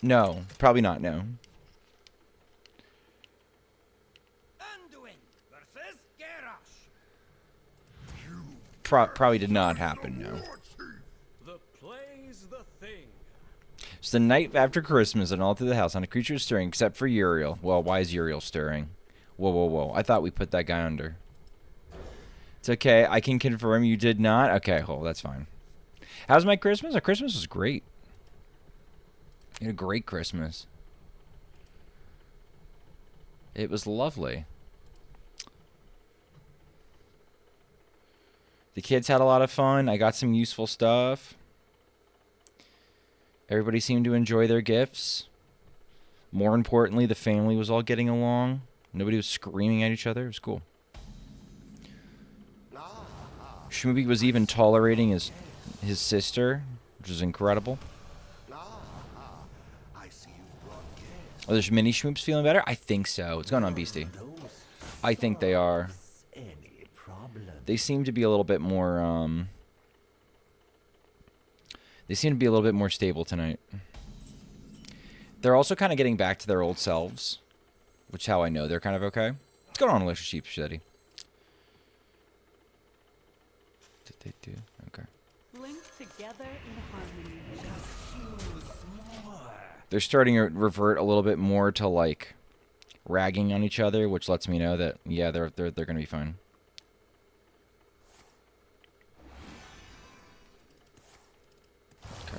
No, probably not, no. Probably did not happen, no. The play's the thing. It's the night after Christmas, and all through the house, not a creature is stirring except for Uriel. Well, why is Uriel stirring? Whoa, whoa, whoa. I thought we put that guy under. It's okay. I can confirm you did not. Okay, well, that's fine. How's my Christmas? Our Christmas was great. You had a great Christmas. It was lovely. The kids had a lot of fun. I got some useful stuff. Everybody seemed to enjoy their gifts. More importantly, the family was all getting along. Nobody was screaming at each other. It was cool. Shmooby was even tolerating his sister, which was incredible. Are the mini Shmoops feeling better? I think so. What's going on, Beastie? I think they are. They seem to be a little bit more, they seem to be a little bit more stable tonight. They're also kind of getting back to their old selves, which is how I know they're kind of okay. What's going on, Alicia Sheep Shitty? Did they do? Okay. Linked together in harmony. They're starting to revert a little bit more to, like, ragging on each other, which lets me know that, yeah, they're going to be fine. Okay.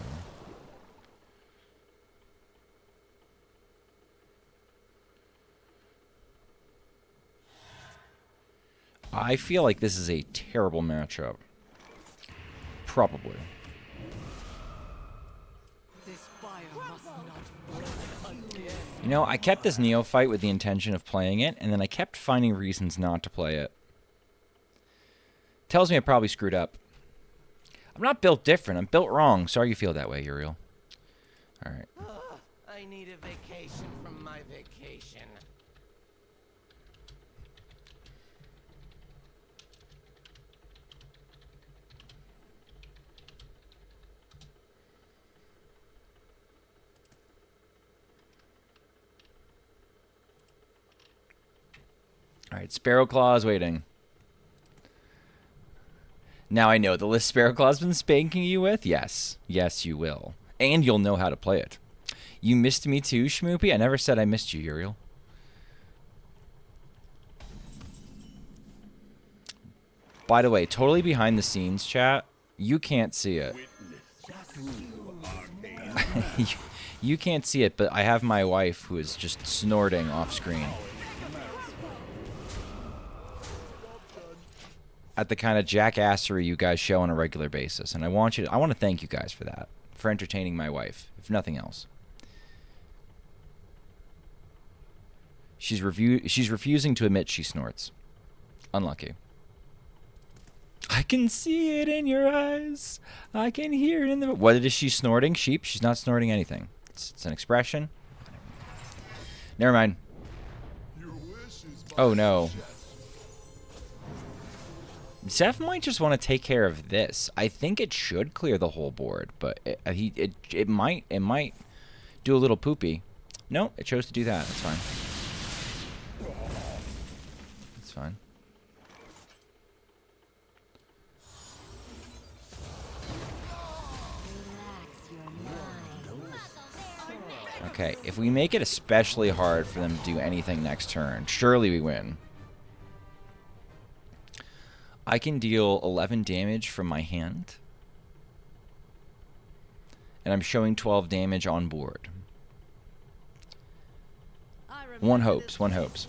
I feel like this is a terrible matchup. Probably. You know, I kept this Neophyte with the intention of playing it, and then I kept finding reasons not to play it. Tells me I probably screwed up. I'm not built different. I'm built wrong. Sorry you feel that way, Uriel. Alright. I need a vacation from my vacation. Alright, Sparrowclaw is waiting. Now I know the list Sparrowclaw's been spanking you with? Yes. Yes, you will. And you'll know how to play it. You missed me too, Schmoopy? I never said I missed you, Uriel. By the way, totally behind the scenes, chat. You can't see it. You can't see it, but I have my wife who is just snorting off screen. At the kind of jackassery you guys show on a regular basis. And I want to thank you guys for that. For entertaining my wife, if nothing else. She's refusing to admit she snorts. Unlucky. I can see it in your eyes. I can hear it in the... What is she snorting? Sheep? She's not snorting anything. It's an expression. Never mind. Oh, no. Zeph might just want to take care of this. I think it should clear the whole board, but it might do a little poopy. No, it chose to do that. That's fine. That's fine. Okay, if we make it especially hard for them to do anything next turn, surely we win. I can deal 11 damage from my hand. And I'm showing 12 damage on board. One hopes, one hopes.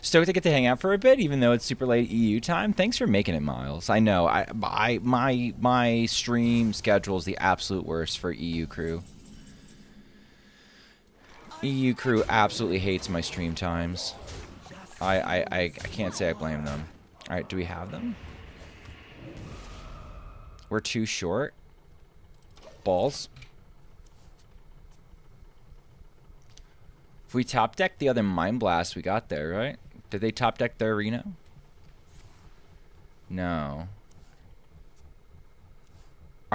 Stoked to get to hang out for a bit, even though it's super late EU time. Thanks for making it, Miles. I know, my stream schedule is the absolute worst for EU crew. EU crew absolutely hates my stream times. I can't say I blame them. Alright, do we have them? We're too short. Balls. If we top deck the other Mind Blast we got there, right? Did they top deck their arena? No.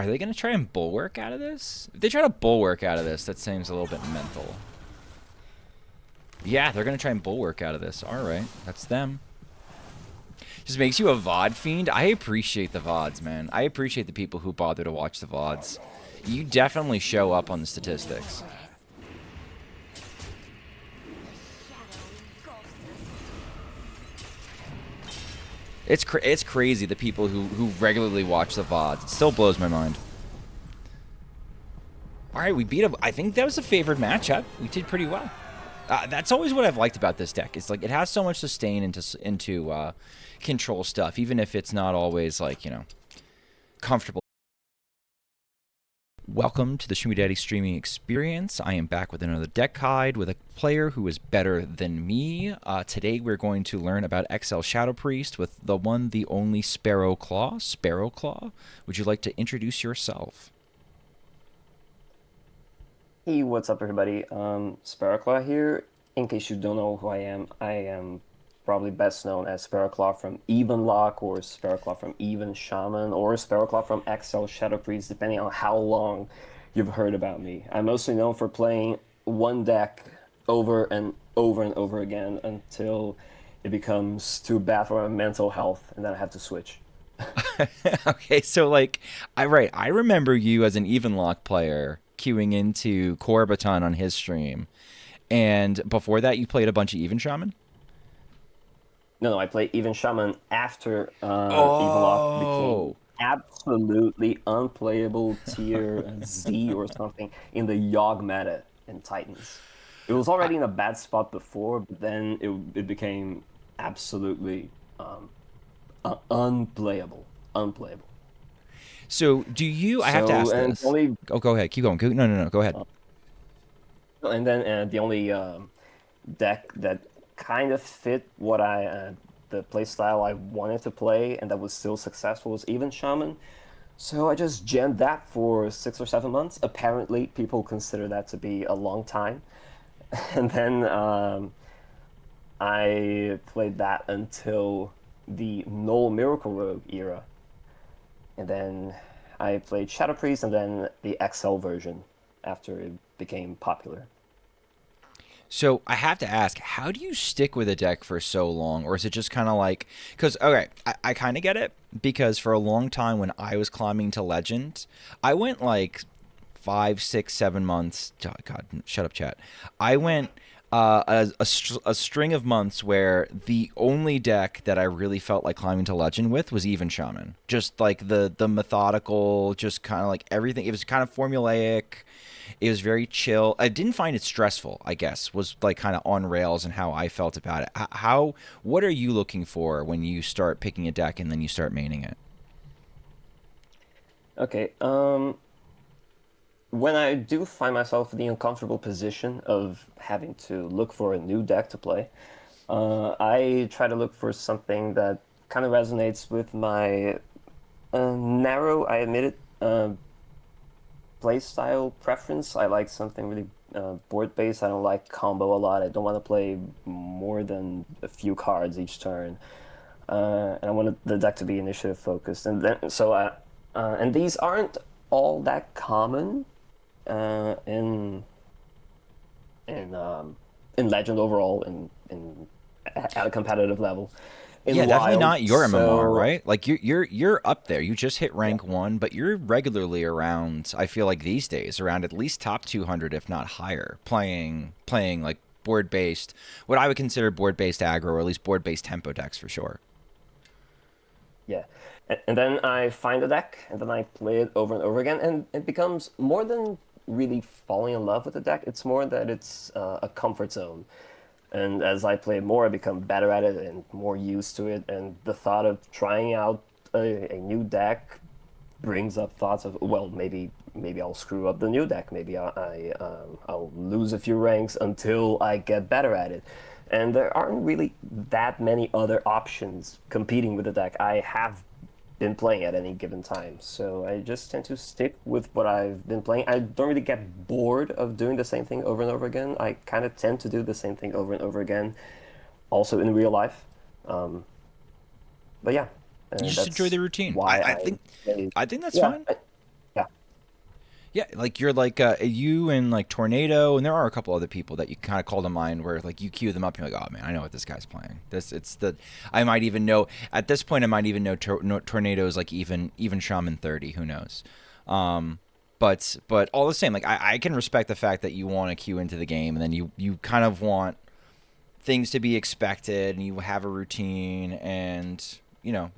Are they going to try and bulwark out of this? If they try to bulwark out of this, that seems a little bit mental. Yeah, they're going to try and bulwark out of this. All right, that's them. Just makes you a VOD fiend. I appreciate the VODs, man. I appreciate the people who bother to watch the VODs. You definitely show up on the statistics. It's crazy the people who regularly watch the VODs. It still blows my mind. All right, we beat up. I think that was a favored matchup. We did pretty well. That's always what I've liked about this deck. It's like it has so much sustain into control stuff, even if it's not always like, you know, comfortable. Welcome to the Shumi Daddy streaming experience. I am back with another deck guide with a player who is better than me. Today we're going to learn about XL Shadow Priest with the one, the only Sparrowclaw. Sparrowclaw, would you like to introduce yourself? Hey, what's up everybody? Sparrowclaw here. In case you don't know who I am probably best known as Sparrowclaw from Evenlock, or Sparrowclaw from Even Shaman, or Sparrowclaw from XL Shadow Priest, depending on how long you've heard about me. I'm mostly known for playing one deck over and over and over again until it becomes too bad for my mental health, and then I have to switch. Okay, so like, I remember you as an Evenlock player queuing into Corbaton on his stream, and before that you played a bunch of Even Shaman? No, I played Even Shaman after Evenlock became absolutely unplayable tier Z or something in the Yogg meta in Titans. It was already in a bad spot before, but then it became absolutely unplayable. So do you? I have to ask this. Oh, go ahead. Keep going. No. Go ahead. And then the only deck that kind of fit what the playstyle I wanted to play and that was still successful was Even Shaman. So I just jammed that for 6 or 7 months. Apparently, people consider that to be a long time. And then I played that until the Null Miracle Rogue era. And then I played Shadow Priest and then the XL version after it became popular. So I have to ask, how do you stick with a deck for so long? Or is it just kind of like, because, okay, I kind of get it, because for a long time when I was climbing to Legend, I went like 5, 6, 7 months. Oh, God, shut up, chat. I went a string of months where the only deck that I really felt like climbing to Legend with was Even Shaman. Just like the methodical, just kind of like everything. It was kind of formulaic. It was very chill. I didn't find it stressful, I guess, was like kind of on rails and how I felt about it. What are you looking for when you start picking a deck and then you start maining it? Okay, when I do find myself in the uncomfortable position of having to look for a new deck to play, I try to look for something that kind of resonates with my narrow, I admit it, play style preference. I like something really board-based. I don't like combo a lot. I don't want to play more than a few cards each turn. And I want the deck to be initiative focused. And then and these aren't all that common in Legend overall at a competitive level. Yeah, definitely not your MMR, right? Like you're up there. You just hit rank 1, but you're regularly around. I feel like these days around at least top 200, if not higher, playing like board based, what I would consider board based aggro, or at least board based tempo decks for sure. Yeah, and then I find a deck, and then I play it over and over again, and it becomes more than really falling in love with the deck. It's more that it's a comfort zone. And as I play more, I become better at it and more used to it. And the thought of trying out a new deck brings up thoughts of, well, maybe I'll screw up the new deck. Maybe I'll lose a few ranks until I get better at it. And there aren't really that many other options competing with the deck I have been playing at any given time. So I just tend to stick with what I've been playing. I don't really get bored of doing the same thing over and over again. I kind of tend to do the same thing over and over again, also in real life. But yeah. You just enjoy the routine. I think that's fine. Yeah, like you're like you and like Tornado, and there are a couple other people that you kind of call to mind where like you queue them up and you're like, oh man, I know what this guy's playing. I might even know at this point. I might even know Tornado's like even Shaman 30. Who knows? But all the same, like I can respect the fact that you want to queue into the game, and then you kind of want things to be expected, and you have a routine, and you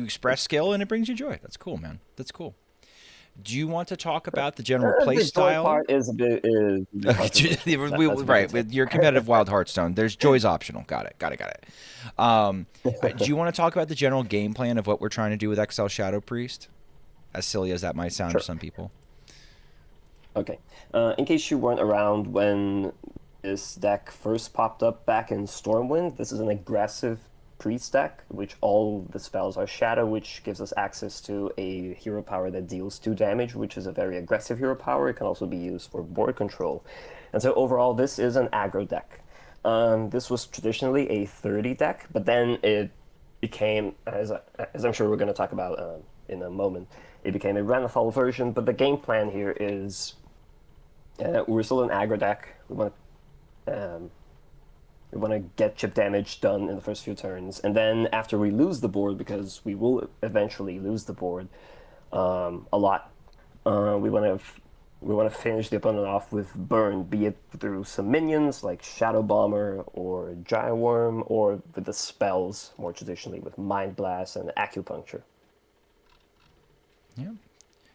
express skill, and it brings you joy. That's cool, man. That's cool. Do you want to talk about the general play The joy style? part is a bit Right, with your competitive Wild Hearthstone, there's joy's optional. Got it. Do you want to talk about the general game plan of what we're trying to do with XL Shadow Priest? As silly as that might sound to some people. Okay. In case you weren't around when this deck first popped up back in Stormwind, this is an aggressive priest deck, which all the spells are shadow, which gives us access to a hero power that deals 2 damage, which is a very aggressive hero power. It can also be used for board control. And so overall, this is an aggro deck. This was traditionally a 30 deck, but then it became, as I'm sure we're going to talk about in a moment, it became a Renathal version. But the game plan here is we're still an aggro deck. We want to get chip damage done in the first few turns, and then after we lose the board, because we will eventually lose the board a lot, we want to finish the opponent off with burn, be it through some minions like Shadow Bomber or Giant Worm, or with the spells more traditionally with Mind Blast and Acupuncture. Yeah.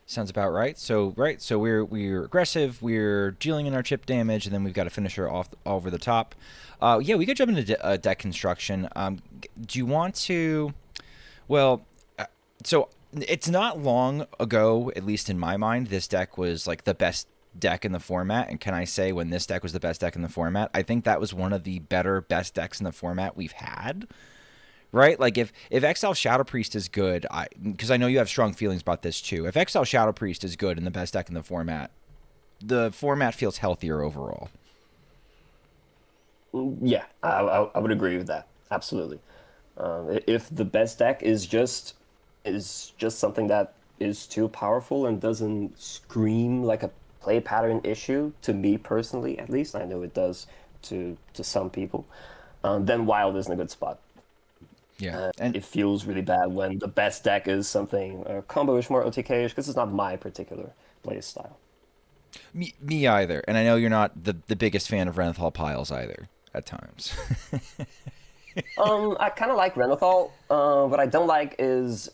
Sounds about right. So we're aggressive. We're dealing in our chip damage, and then we've got to finish her off over the top. Yeah, we could jump into deck construction. Do you want to? Well, so it's not long ago, at least in my mind, this deck was like the best deck in the format. And can I say when this deck was the best deck in the format? I think that was one of the best decks in the format we've had. Right? Like if XL Shadow Priest is good, because I know you have strong feelings about this too. If XL Shadow Priest is good and the best deck in the format feels healthier overall. Yeah, I would agree with that. Absolutely. If the best deck is just something that is too powerful and doesn't scream like a play pattern issue, to me personally, at least, I know it does to some people, then Wild isn't a good spot. Yeah, and it feels really bad when the best deck is something combo-ish, more OTK-ish, because it's not my particular play style. Me either, and I know you're not the biggest fan of Renathal piles either at times. I kind of like Renathal. What I don't like is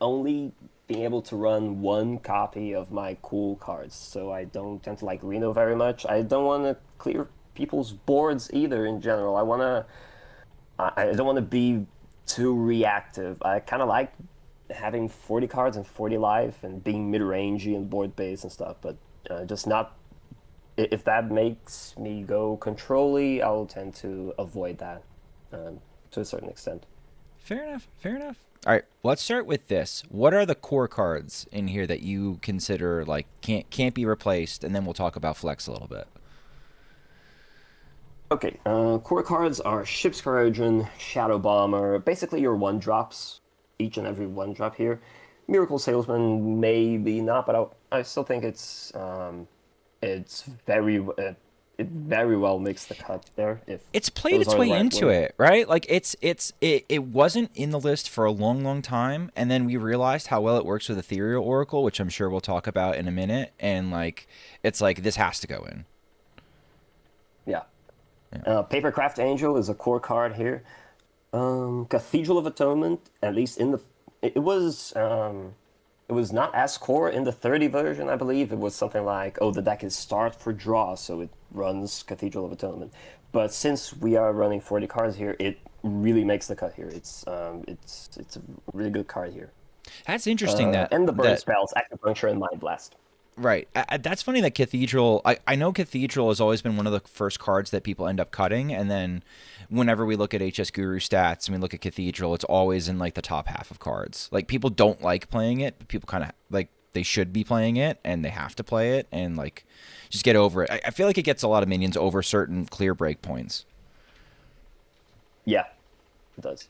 only being able to run one copy of my cool cards, so I don't tend to like Reno very much. I don't want to clear people's boards either in general. I don't want to be too reactive. I kind of like having 40 cards and 40 life and being mid-rangey and board based and stuff, but just not. If that makes me go control-y, I'll tend to avoid that to a certain extent. Fair enough. All right, let's start with this. What are the core cards in here that you consider like can't be replaced, and then we'll talk about flex a little bit. Okay, core cards are Ship's Corrosion, Shadow Bomber, basically your 1-drops, each and every 1-drop here. Miracle Salesman, maybe not, but I still think it very well makes the cut there. It's played its way into it, right? Like it wasn't in the list for a long time, and then we realized how well it works with Ethereal Oracle, which I'm sure we'll talk about in a minute, and like it's like this has to go in. Yeah. Papercraft Angel is a core card here. Cathedral of Atonement, at least it was not as core in the 30 version, I believe. It was something like, the deck is start for draw, so it runs Cathedral of Atonement. But since we are running 40 cards here, it really makes the cut here. It's a really good card here. That's interesting. And the burn spells, Acupuncture and Mind Blast. Right. That's funny that Cathedral... I know Cathedral has always been one of the first cards that people end up cutting, and then whenever we look at HS Guru stats and we look at Cathedral, it's always in like the top half of cards. Like people don't like playing it, but people kind of like they should be playing it, and they have to play it, and like just get over it. I feel like it gets a lot of minions over certain clear break points. Yeah, it does.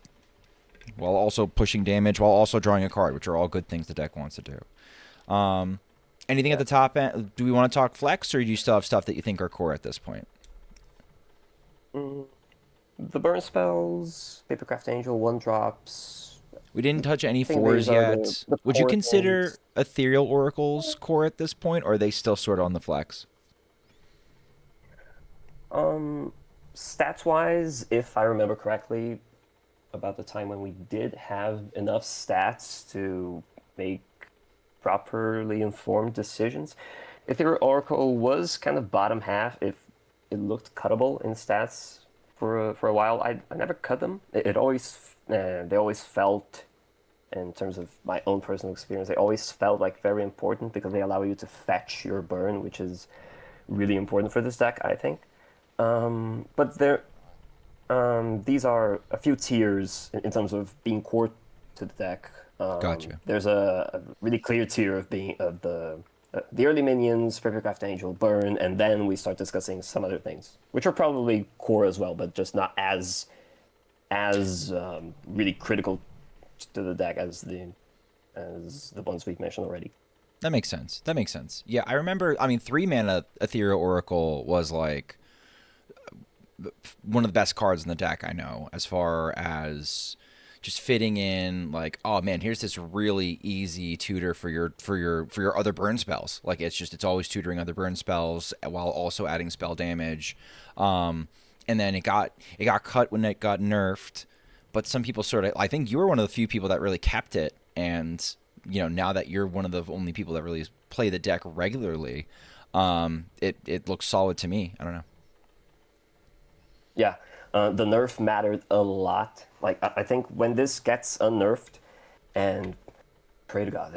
While also pushing damage, while also drawing a card, which are all good things the deck wants to do. Anything at the top end? Do we want to talk flex, or do you still have stuff that you think are core at this point? The burn spells, Papercraft Angel, 1-drops. We didn't touch any I think fours these are yet. the Would you core consider things. Ethereal Oracles core at this point, or are they still sort of on the flex? Stats-wise, if I remember correctly, about the time when we did have enough stats to make properly informed decisions, Ethereal Oracle was kind of bottom half if it looked cuttable in stats for a while. I never cut them. It always they always felt, in terms of my own personal experience, they always felt like very important because they allow you to fetch your burn, which is really important for this deck, I think. But these are a few tiers in terms of being core to the deck. Gotcha. There's a really clear tier of being the early minions, Papercraft Angel, Burn, and then we start discussing some other things, which are probably core as well, but just not as really critical to the deck as the ones we've mentioned already. That makes sense. That makes sense. Yeah, I remember. I mean, 3-mana Ethereal Oracle was like one of the best cards in the deck. I know, as far as just fitting in. Like, oh man, here's this really easy tutor for your other burn spells. Like, it's always tutoring other burn spells while also adding spell damage. And then it got cut when it got nerfed. But some people sort of, I think you were one of the few people that really kept it, and now that you're one of the only people that really play the deck regularly, it looks solid to me. I don't know. Yeah, the nerf mattered a lot. Like, I think when this gets unnerfed, and pray to God,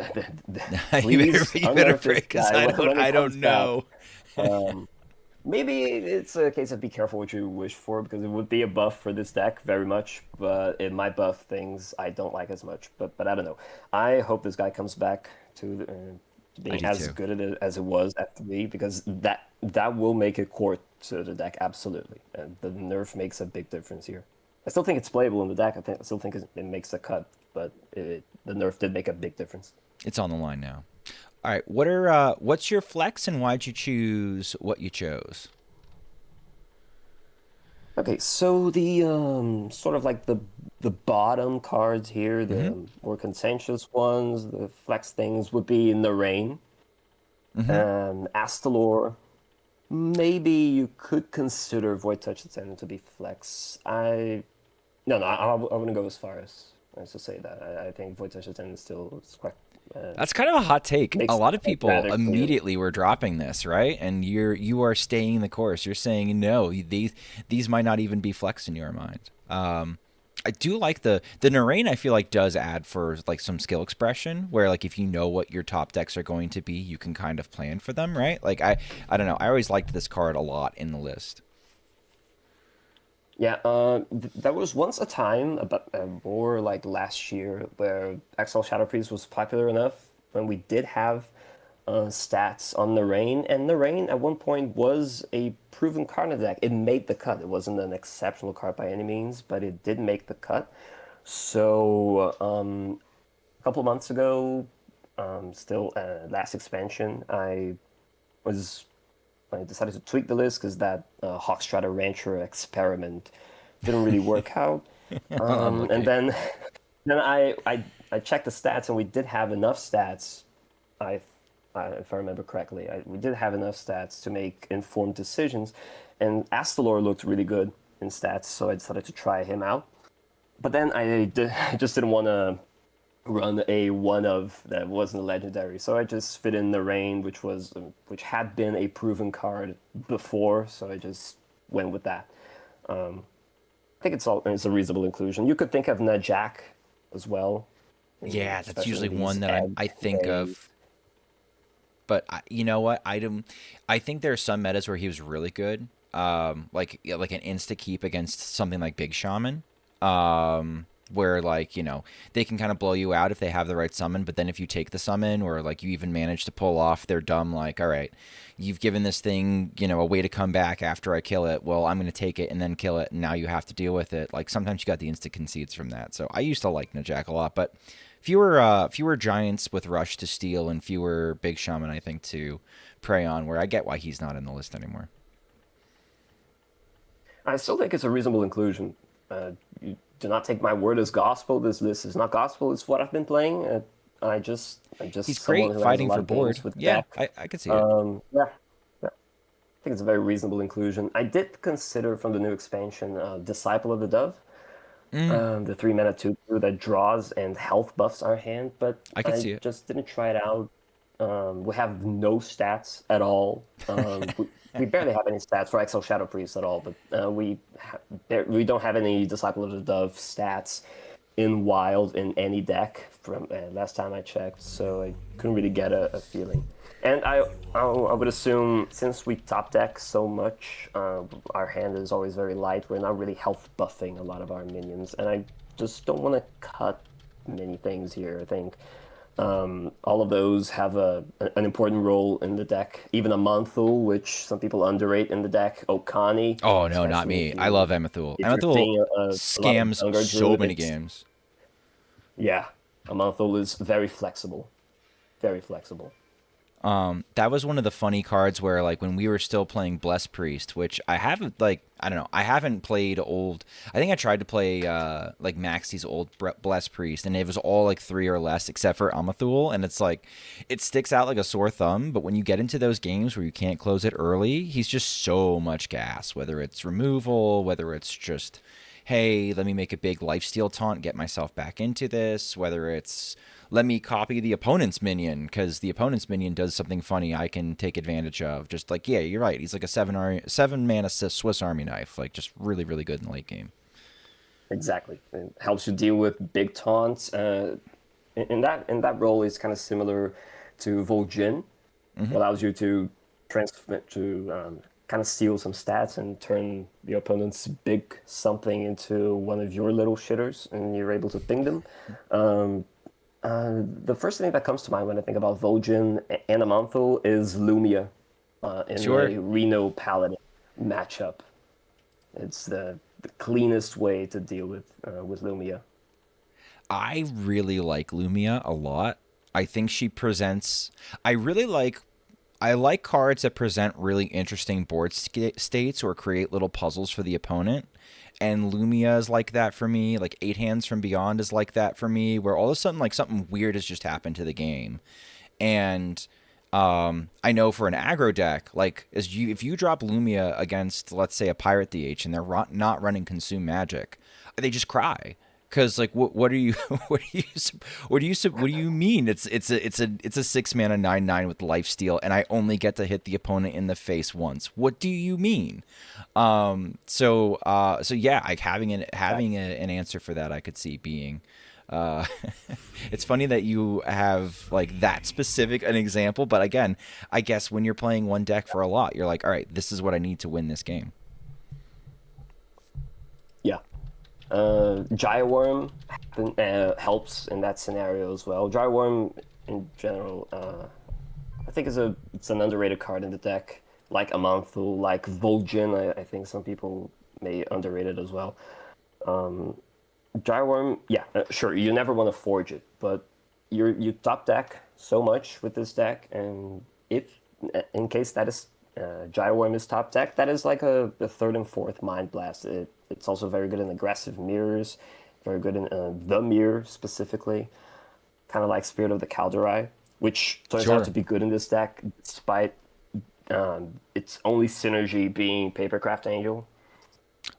please you better unnerf pray, this because guy when it I comes don't know. back. Maybe it's a case of be careful what you wish for, because it would be a buff for this deck very much, but it might buff things I don't like as much. But I don't know. I hope this guy comes back to being as too. good at it as it was at 3, because that will make it core to the deck, absolutely. And the nerf makes a big difference here. I still think it's playable in the deck. I still think it makes the cut, but the nerf did make a big difference. It's on the line now. All right, what's your flex, and why'd you choose what you chose? Okay, so the sort of like the bottom cards here, the more contentious ones, the flex things would be in the rain. Astalor. Maybe you could consider Voidtouched Attendant to be flex. I wouldn't go as far as to say that. I think Voidtouched Attendant still is quite. That's kind of a hot take. Makes A lot of the deck people rather clear. immediately were dropping this, right? And you are staying the course. You're saying no, these might not even be flex in your mind. I do like the Narain. I feel like does add for like some skill expression, where like if you know what your top decks are going to be, you can kind of plan for them, right? Like I don't know. I always liked this card a lot in the list. Yeah, there was once a time, about more like last year, where Exile Shadow Priest was popular enough when we did have stats on the rain, and the rain at one point was a proven card in the deck. It made the cut. It wasn't an exceptional card by any means, but it did make the cut. So a couple of months ago, still last expansion, I decided to tweak the list because that Hawkstrata Rancher experiment didn't really work out. And then I checked the stats, and we did have enough stats. If I remember correctly, we did have enough stats to make informed decisions. And Astalor looked really good in stats, so I decided to try him out. But then I just didn't want to run a one of that wasn't a legendary, so I just fit in the rain, which had been a proven card before, so I just went with that. I think it's a reasonable inclusion. You could think of Najak as well. Yeah, that's especially usually these one that I think days. of. But you know what? I think there are some metas where he was really good, like an insta keep against something like Big Shaman, where like they can kind of blow you out if they have the right summon. But then if you take the summon, or like you even manage to pull off their dumb, like, all right, you've given this thing a way to come back after I kill it. Well, I'm gonna take it and then kill it, and now you have to deal with it. Like sometimes you got the insta concedes from that. So I used to like Najak a lot, but fewer giants with rush to steal and fewer big shaman, I think, to prey on. Where I get why he's not in the list anymore. I still think it's a reasonable inclusion. You do not take my word as gospel. This list is not gospel. It's what I've been playing. I'm just He's someone great who has a fighting lot for of board. games with Yeah, deck. I could see it. Yeah, yeah. I think it's a very reasonable inclusion. I did consider from the new expansion, Disciple of the Dove, the 3 mana 2/2 that draws and health buffs our hand, but I could I see it. just didn't try it out. We have no stats at all. We barely have any stats for Exile Shadow Priest at all, but we don't have any Disciple of the Dove stats in Wild in any deck from last time I checked, so I couldn't really get a feeling. And I would assume since we top deck so much, our hand is always very light. We're not really health buffing a lot of our minions, and I just don't want to cut many things here. I think all of those have an important role in the deck. Even a Monthul, which some people underrate in the deck. Okani. Oh no, not especially me. I love Emethul. if you're Emethul seeing a lot of scams Dungar so many Druids. games. Yeah, a Monthul is very flexible. Very flexible. That was one of the funny cards where, like, when we were still playing Bless Priest, which I haven't, like, I don't know, I haven't played old. I think I tried to play like Maxi's old Bless Priest, and it was all like 3 or less, except for Amathul, and it's like it sticks out like a sore thumb. But when you get into those games where you can't close it early, he's just so much gas. Whether it's removal, whether it's just, hey, let me make a big lifesteal taunt, get myself back into this, whether it's let me copy the opponent's minion because the opponent's minion does something funny I can take advantage of. Just like, yeah, you're right. He's like a 7-mana Swiss Army knife. Like, just really, really good in the late game. Exactly. It helps you deal with big taunts. In that role is kind of similar to Vol'jin. Allows you to transfer to kind of steal some stats and turn the opponent's big something into one of your little shitters, and you're able to ping them. The first thing that comes to mind when I think about Vol'jin and Amanthul is Lumia in Sure. a Reno Paladin matchup. It's the cleanest way to deal with Lumia. I really like Lumia a lot. I think she presents. I like cards that present really interesting board states or create little puzzles for the opponent. And Lumia is like that for me. Like 8 Hands from Beyond is like that for me, where all of a sudden like something weird has just happened to the game. And I know for an aggro deck, like if you drop Lumia against, let's say, a Pirate DH and they're not running Consume Magic, they just cry. Because like what are you what do you mean it's a 6-mana 9/9 with lifesteal and I only get to hit the opponent in the face once? What do you mean? So yeah, like having an answer for that I could see being. It's funny that you have like that specific an example, but again, I guess when you're playing one deck for a lot, you're like, all right, this is what I need to win this game. Yeah. Gyreworm helps in that scenario as well. Gyreworm in general, I think it's an underrated card in the deck. Like Amanthul, like Vol'jin, I think some people may underrate it as well. Gyreworm, yeah, sure, you never want to forge it, but you top deck so much with this deck, and if in case that is Gyreworm is top deck, that is like a 3rd and 4th Mind Blast. It's also very good in aggressive mirrors, very good in the mirror specifically, kind of like Spirit of the Kaldorei, which turns Sure. out to be good in this deck despite its only synergy being Papercraft Angel.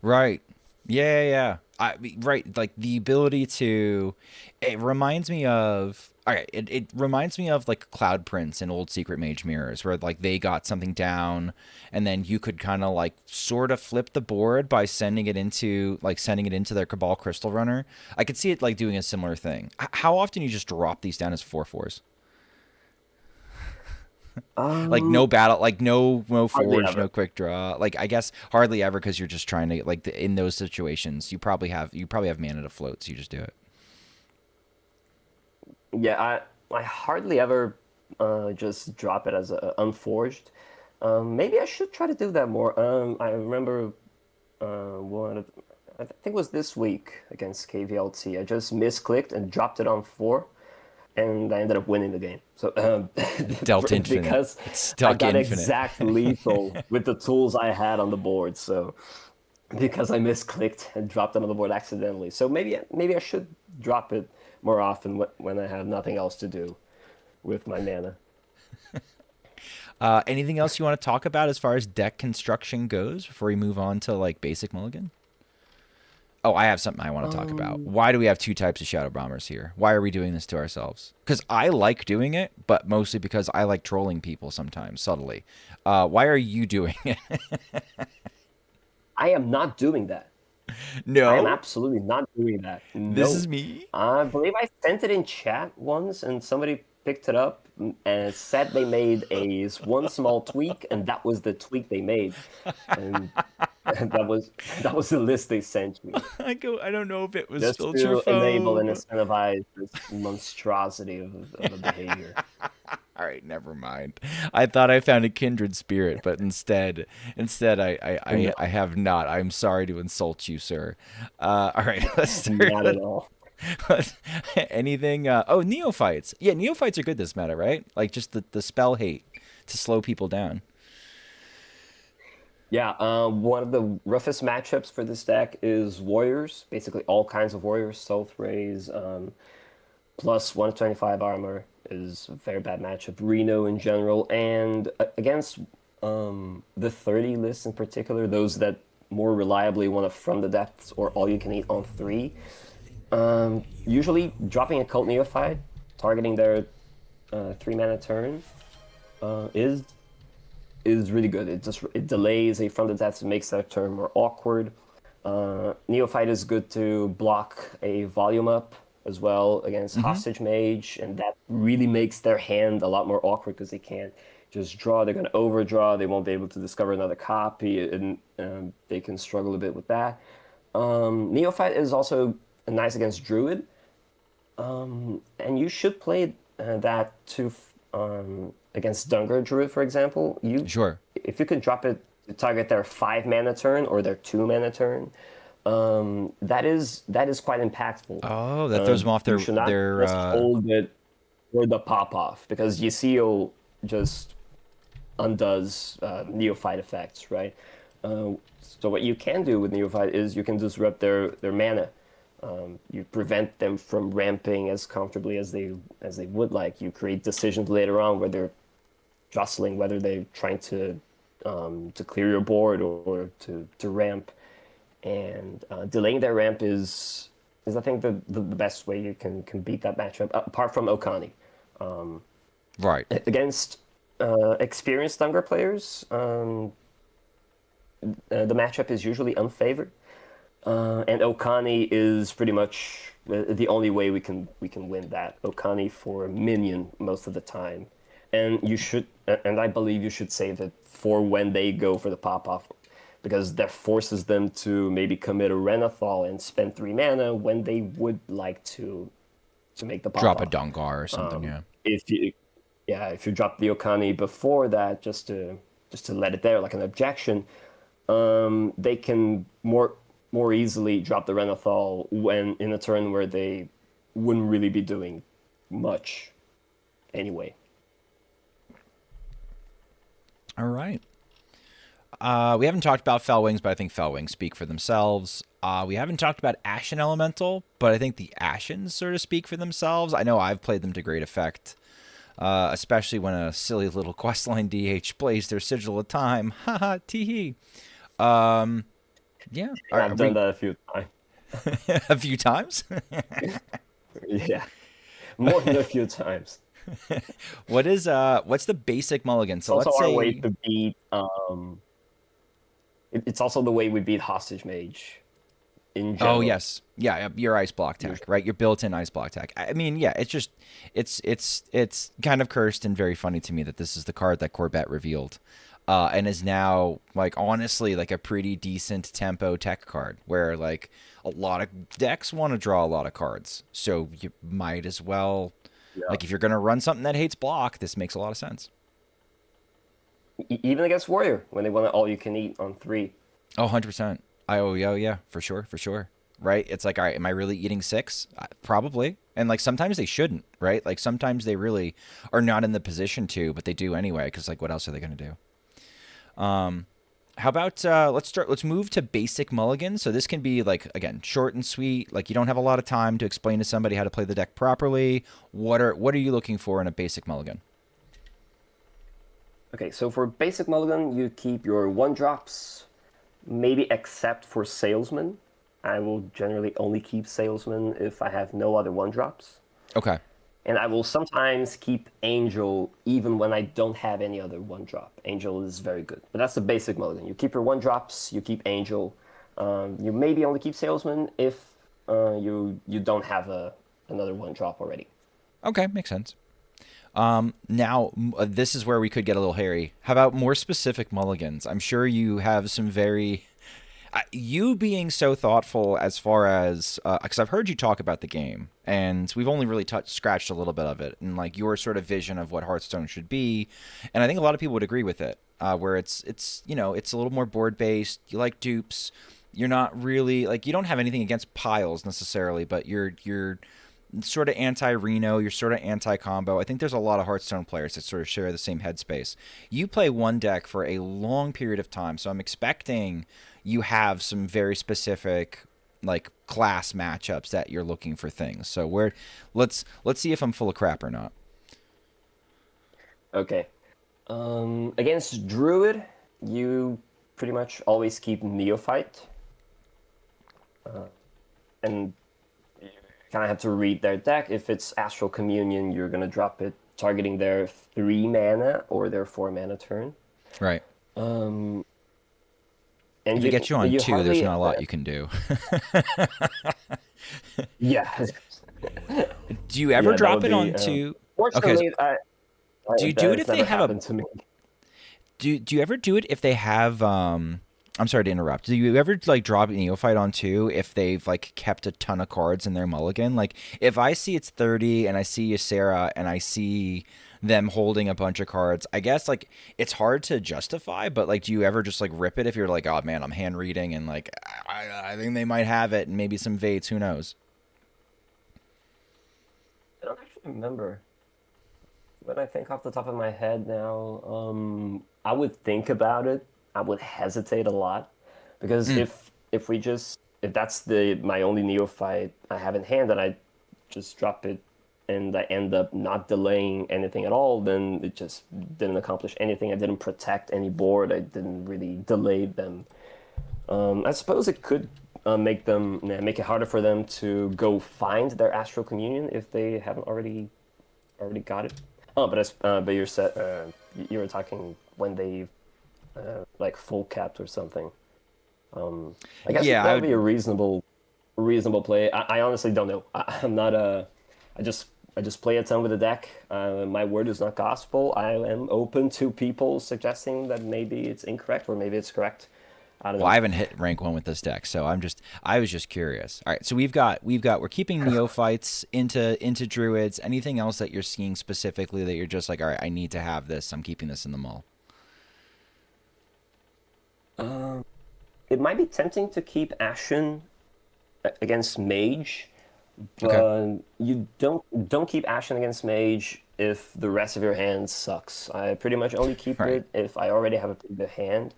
Right. Yeah. Right. Like the ability to, it reminds me of, all right, it reminds me of like Cloud Prince and old Secret Mage mirrors where like they got something down and then you could kind of like sort of flip the board by sending it into their Cabal Crystal Runner. I could see it like doing a similar thing. How often you just drop these down as 4/4s? Like no battle, like no forge, ever. no quick draw. Like I guess hardly ever because you're just trying to like in those situations you probably have mana to float, so you just do it. Yeah, I hardly ever just drop it as a unforged. Maybe I should try to do that more. I remember I think it was this week against KVLT. I just misclicked and dropped it on 4, and I ended up winning the game. So Dealt infinite. because It's I stuck got infinite. exact lethal with the tools I had on the board. So because I misclicked and dropped it on the board accidentally. So maybe I should drop it more often when I have nothing else to do with my mana. Anything else you want to talk about as far as deck construction goes before we move on to like basic mulligan? Oh, I have something I want to talk about. Why do we have two types of Shadow Bombers here? Why are we doing this to ourselves? Because I like doing it, but mostly because I like trolling people sometimes, subtly. Why are you doing it? I am not doing that. No? I am absolutely not doing that. This No. is me? I believe I sent it in chat once, and somebody picked it up and said they made one small tweak, and that was the tweak they made, and that was the list they sent me, I don't know if it was just to enable and filterphobe. incentivize this monstrosity of a behavior. All right, never mind. I thought I found a kindred spirit, but instead I have not. I'm sorry to insult you, sir. All right, let's start. Not at all. Anything? Oh, Neophytes. Yeah, Neophytes are good this meta, right? Like just the spell hate to slow people down. Yeah, one of the roughest matchups for this deck is Warriors. Basically, all kinds of Warriors. Stealth Rays, plus 125 armor is a very bad matchup. Reno in general, and against the 30 list in particular, those that more reliably want to From the Depths or All You Can Eat on 3. Usually dropping a Cult Neophyte, targeting their 3-mana turn, is really good. It delays a From the Depths and makes that turn more awkward. Neophyte is good to block a volume up as well against Hostage Mage, and that really makes their hand a lot more awkward because they can't just draw. They're going to overdraw. They won't be able to discover another copy, and they can struggle a bit with that. Neophyte is also nice against Druid, and you should play that too against Dungar Druid, for example. Sure. If you can drop it to target their 5-mana turn or their 2-mana turn, that is quite impactful. Oh, that throws them off their You should not just hold it for the pop off, because Yasiel just undoes Neophyte effects, right? So what you can do with Neophyte is you can disrupt their mana. You prevent them from ramping as comfortably as they would like. You create decisions later on where they're jostling whether they're trying to clear your board or to ramp, and delaying their ramp is I think the best way you can beat that matchup, apart from Okani. Right. Against experienced Dungar players, the matchup is usually unfavored. And Okani is pretty much the only way we can win that. Okani for minion most of the time, and I believe you should save it for when they go for the pop off, because that forces them to maybe commit a Renathal and spend 3 mana when they would like to make the pop Drop off. a Dungar or something. Yeah. If you drop the Okani before that, just to let it there like an objection, they can more easily drop the Renathal when in a turn where they wouldn't really be doing much anyway. All right. We haven't talked about Fellwings, but I think Fellwings speak for themselves. We haven't talked about Ashen Elemental, but I think the Ashens sort of speak for themselves. I know I've played them to great effect, especially when a silly little questline DH plays their Sigil of Time. Haha, tee-hee. Yeah. I've done that a few times. A few times? Yeah. More than a few times. What's the basic mulligan? So It's let's also say our way to beat it's also the way we beat Hostage Mage in general. Oh yes, yeah, your ice block tech, right? Your built-in ice block tech. I mean, yeah, it's kind of cursed and very funny to me that this is the card that Corbett revealed, and is now like honestly like a pretty decent tempo tech card where like a lot of decks want to draw a lot of cards, so you might as well like if you're gonna run something that hates block, this makes a lot of sense. Even against Warrior, when they want all you can eat on 3. Oh, 100%. Yeah, for sure. Right? It's like, all right, am I really eating 6? Probably. And like sometimes they shouldn't, right? Like sometimes they really are not in the position to, but they do anyway. Because like, what else are they going to do? How about let's move to basic mulligan. So this can be like, again, short and sweet. Like you don't have a lot of time to explain to somebody how to play the deck properly. What are you looking for in a basic mulligan? Okay, so for basic mulligan, you keep your 1-drops, maybe except for salesman. I will generally only keep salesman if I have no other 1-drops. Okay. And I will sometimes keep Angel even when I don't have any other 1-drop. Angel is very good. But that's the basic mulligan. You keep your 1-drops, you keep Angel. You maybe only keep Salesman if you don't have another 1-drop already. Okay, makes sense. Now, this is where we could get a little hairy. How about more specific mulligans? I'm sure you have some very... you being so thoughtful as far as... Because I've heard you talk about the game, and we've only really scratched a little bit of it, and like your sort of vision of what Hearthstone should be, and I think a lot of people would agree with it, where it's you know, it's a little more board-based, you like dupes, you're not really... Like, you don't have anything against piles, necessarily, but you're sort of anti-Reno, you're sort of anti-combo. I think there's a lot of Hearthstone players that sort of share the same headspace. You play one deck for a long period of time, so I'm expecting you have some very specific like class matchups that you're looking for things. So let's see if I'm full of crap or not. Okay. Against Druid, you pretty much always keep Neophyte. And kind of have to read their deck. If it's Astral Communion, you're going to drop it targeting their 3 mana or their 4 mana turn. Right. And if it gets you on 2, there's not a lot you can do. Yeah. Do you ever drop it on 2? Fortunately, okay. Do you do it if they have a... To me. Do you ever do it if they have... I'm sorry to interrupt. Do you ever like drop Neophyte on 2 if they've like kept a ton of cards in their mulligan? Like if I see it's 30 and I see Ysera and I see them holding a bunch of cards, I guess like it's hard to justify, but like do you ever just like rip it if you're like, oh man, I'm hand reading and like I think they might have it and maybe some Vates, who knows? I don't actually remember. But I think off the top of my head now, I would think about it. I would hesitate a lot because if that's my only Neophyte I have in hand and I just drop it and I end up not delaying anything at all, then it just didn't accomplish anything. I didn't protect any board. I didn't really delay them. I suppose it could make it harder for them to go find their Astral Communion if they haven't already got it. Oh, but you were talking when they like full capped or something. I guess that would be a reasonable play. I honestly don't know. I'm not I just play a ton with the deck. My word is not gospel. I am open to people suggesting that maybe it's incorrect or maybe it's correct. I don't know. Well, I haven't hit rank 1 with this deck, so I was just curious. All right, so we're keeping Neophytes into Druids. Anything else that you're seeing specifically that you're just like, all right, I need to have this. I'm keeping this in the mull. It might be tempting to keep Ashen against Mage, but okay. You don't keep Ashen against Mage if the rest of your hand sucks. I pretty much only keep it if I already have a pretty good hand,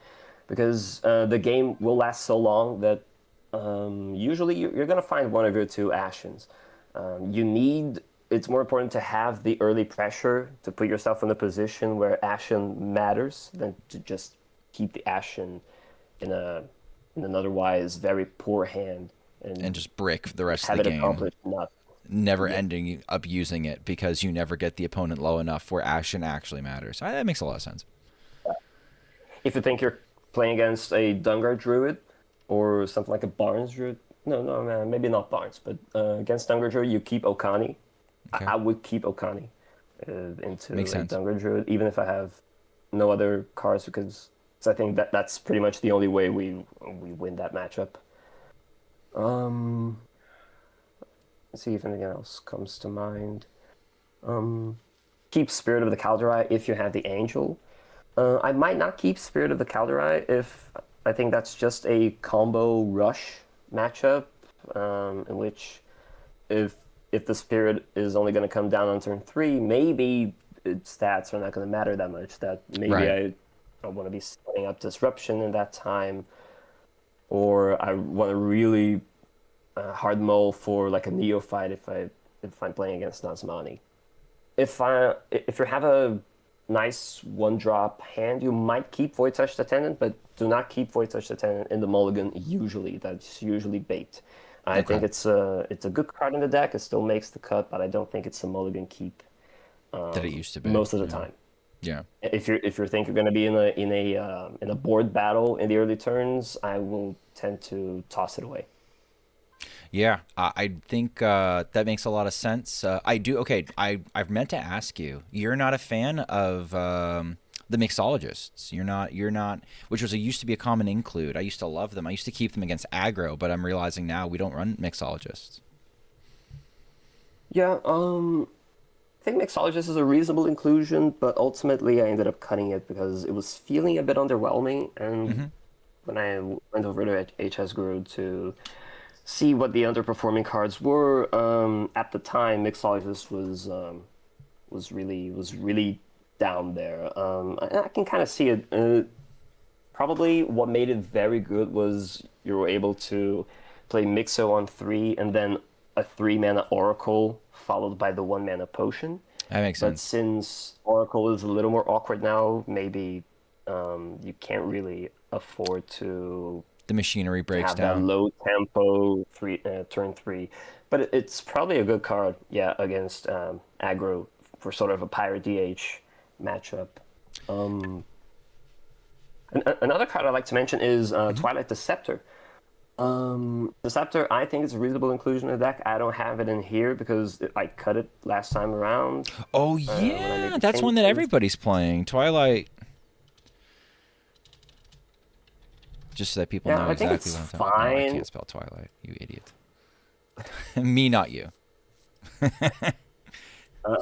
because the game will last so long that usually you're gonna find one of your 2 Ashens. It's more important to have the early pressure to put yourself in a position where Ashen matters than to just keep the Ashen in an otherwise very poor hand and just brick the rest of the game. Never ending up using it because you never get the opponent low enough where Ashen actually matters. That makes a lot of sense. If you think you're playing against a Dungar Druid or something like a Barnes Druid, no, maybe not Barnes, but against Dungar Druid, you keep Okani. Okay. I would keep Okani into a Dungar Druid, even if I have no other cards, because I think that's pretty much the only way we win that matchup. Let's see if anything else comes to mind. Keep Spirit of the Kaldrai if you have the Angel. I might not keep Spirit of the Kaldrai if I think that's just a combo rush matchup, in which if if the spirit is only going to come down on turn 3, maybe its stats are not going to matter that much. That maybe Right. I want to be setting up disruption in that time, or I want to really hard mull for like a Neophyte if I'm playing against Nazmani. If you have a nice one drop hand, you might keep Voidtouched Attendant, but do not keep Voidtouched Attendant in the mulligan. Usually, that's usually bait. I Okay. think it's a good card in the deck. It still makes the cut, but I don't think it's a mulligan keep That it used to be. most of the Yeah. time. Yeah. If you think you're going to be in a board battle in the early turns, I will tend to toss it away. Yeah, I think that makes a lot of sense. I do. Okay, I've meant to ask you. You're not a fan of the mixologists. You're not. Which used to be a common include. I used to love them. I used to keep them against aggro, but I'm realizing now we don't run mixologists. Yeah, I think Mixologist is a reasonable inclusion, but ultimately I ended up cutting it because it was feeling a bit underwhelming. And Hmm. when I went over to HS Guru to see what the underperforming cards were, at the time Mixologist was really down there. I can kind of see it. Probably what made it very good was you were able to play Mixo on 3 and then a 3-mana Oracle followed by the 1-mana Potion. That makes But sense. since Oracle is a little more awkward now, maybe you can't really afford The machinery to breaks have that down. low tempo turn 3. But it's probably a good card, yeah, against aggro for sort of a Pirate DH matchup. Um, Another card I'd like to mention is Hmm. Twilight Deceptor. Deceptor, I think it's a reasonable inclusion in the deck. I don't have it in here because I cut it last time around Oh when I made yeah, the that's one that changes. everybody's playing. Twilight. Just so that people Yeah, know I think exactly it's what I'm talking. Oh, I fine. can't spell Twilight. You idiot. Me, not you. Uh,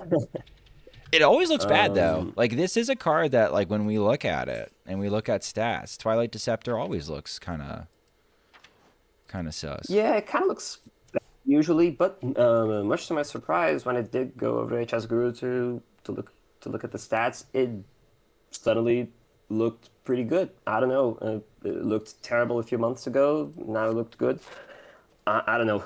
It always looks bad though. um, Like this is a card that, like, when we look at it and we look at stats, Twilight Deceptor always looks kind of sus. yeah, it kind of looks bad usually, but much to my surprise, when I did go over to HS Guru to look at the stats, it suddenly looked pretty good. I don't know. It looked terrible a few months ago. Now it looked good. I don't know.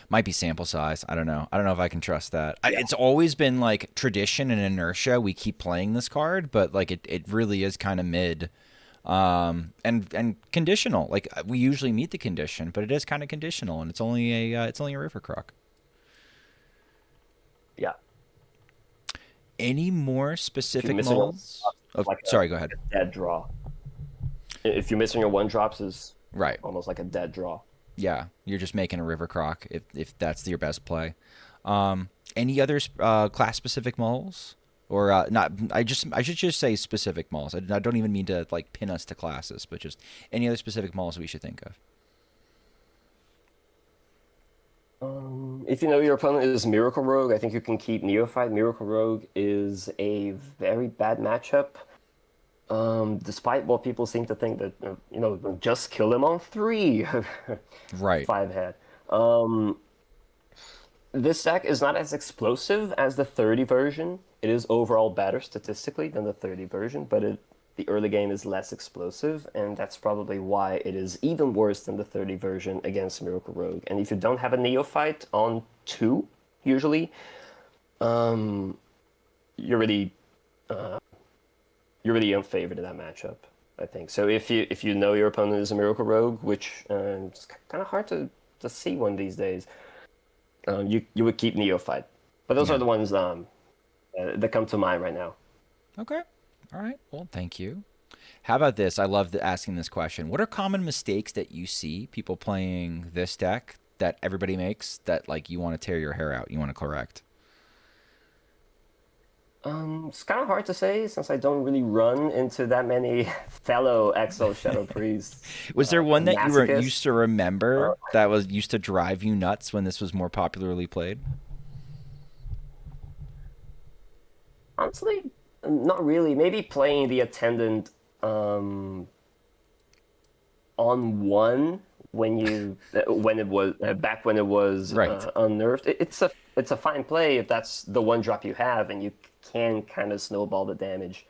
Might be sample size. I don't know. I don't know if I can trust that. Yeah. It's always been like tradition and inertia. We keep playing this card, but like it really is kind of mid, and conditional. Like we usually meet the condition, but it is kind of conditional, and it's only a river croc. Yeah. Any more If you're specific missing a molds? Oh, like sorry. Go ahead. a dead draw. If you're missing your one drops, is Right. almost like a dead draw. Yeah, you're just making a river croc if that's your best play. Any other class specific mulls or not? I should just say specific mulls. I don't even mean to like pin us to classes, but just any other specific mulls we should think of. If you know your opponent is Miracle Rogue, I think you can keep Neophyte. Miracle Rogue is a very bad matchup. Despite what people seem to think that just kill him on 3, Right. 5 head. This deck is not as explosive as the 30 version. It is overall better statistically than the 30 version, but the early game is less explosive, and that's probably why it is even worse than the 30 version against Miracle Rogue. And if you don't have a Neophyte on 2, usually, um, you're really unfavored in that matchup, I think. So if you know your opponent is a Miracle Rogue, which it's kind of hard to see one these days, you would keep Neophyte. But those are Yeah. the ones that come to mind right now. Okay. All right. Well, thank you. How about this? I love asking this question. What are common mistakes that you see people playing this deck that everybody makes that like you want to tear your hair out, you want to correct? It's kind of hard to say since I don't really run into that many fellow Exo Shadow Priests. Was there one that you were used Masochist. to Uh, remember that was used to drive you nuts when this was more popularly played? Honestly, not really. Maybe playing the attendant um, on 1 when it was back when it was Right. unnerved. It's a fine play if that's the one drop you have, and you can kind of snowball the damage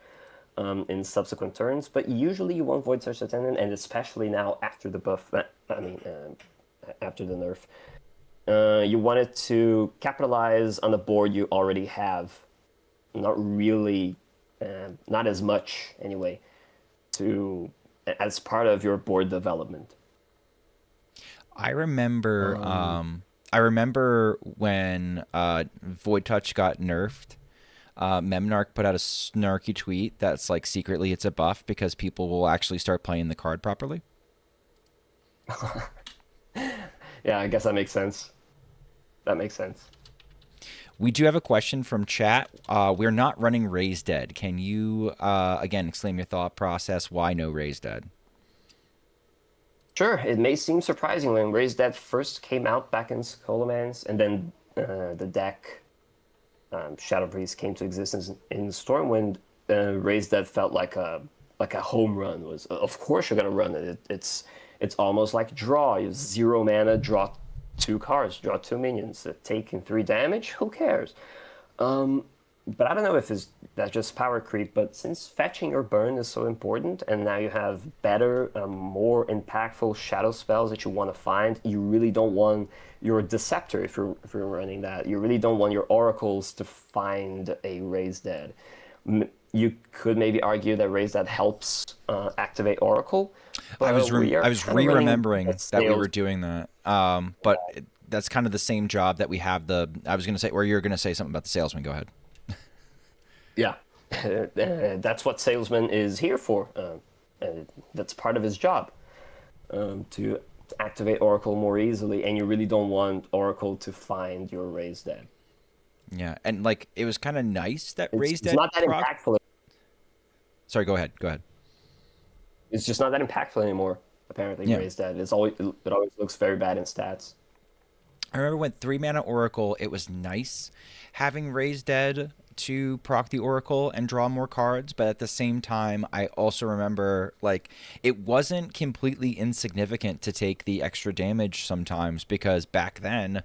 in subsequent turns. But usually you want Voidtouched Attendant, and especially now after the buff. After the nerf, you want it to capitalize on the board you already have. Not really, not as much anyway, to as part of your board development. I remember when Void Touch got nerfed. Memnarch put out a snarky tweet that's like secretly it's a buff because people will actually start playing the card properly. Yeah, I guess that makes sense. That makes sense. We do have a question from chat. We're not running Raise Dead. Can you again explain your thought process? Why no Raise Dead? Sure, it may seem surprising when Raise Dead first came out back in Scholomance, and then the deck Shadow Priest came to existence in Stormwind. Raise Dead felt like a home run. Was of course you're gonna run it. It's almost like draw. You have 0 mana, draw 2 cards, draw 2 minions, taking 3 damage. Who cares? But I don't know if that's just power creep, but since fetching or burn is so important, and now you have better, more impactful shadow spells that you want to find, you really don't want your Deceptor, if you're running that. You really don't want your Oracles to find a Raise Dead. You could maybe argue that Raise Dead helps activate Oracle. I was re-remembering that we were doing that, but that's kind of the same job that we have. I was going to say, or you're going to say something about the salesman. Go ahead. Yeah, that's what salesman is here for. That's part of his job, to activate Oracle more easily, and you really don't want Oracle to find your Raise Dead. Yeah, and like it was kind of nice that Raise Dead. It's not that impactful. Sorry, go ahead. Go ahead. It's just not that impactful anymore. Apparently, Yeah. Raise Dead. It always looks very bad in stats. I remember when 3-mana Oracle, it was nice having Raise Dead to proc the Oracle and draw more cards, but at the same time, I also remember like it wasn't completely insignificant to take the extra damage sometimes, because back then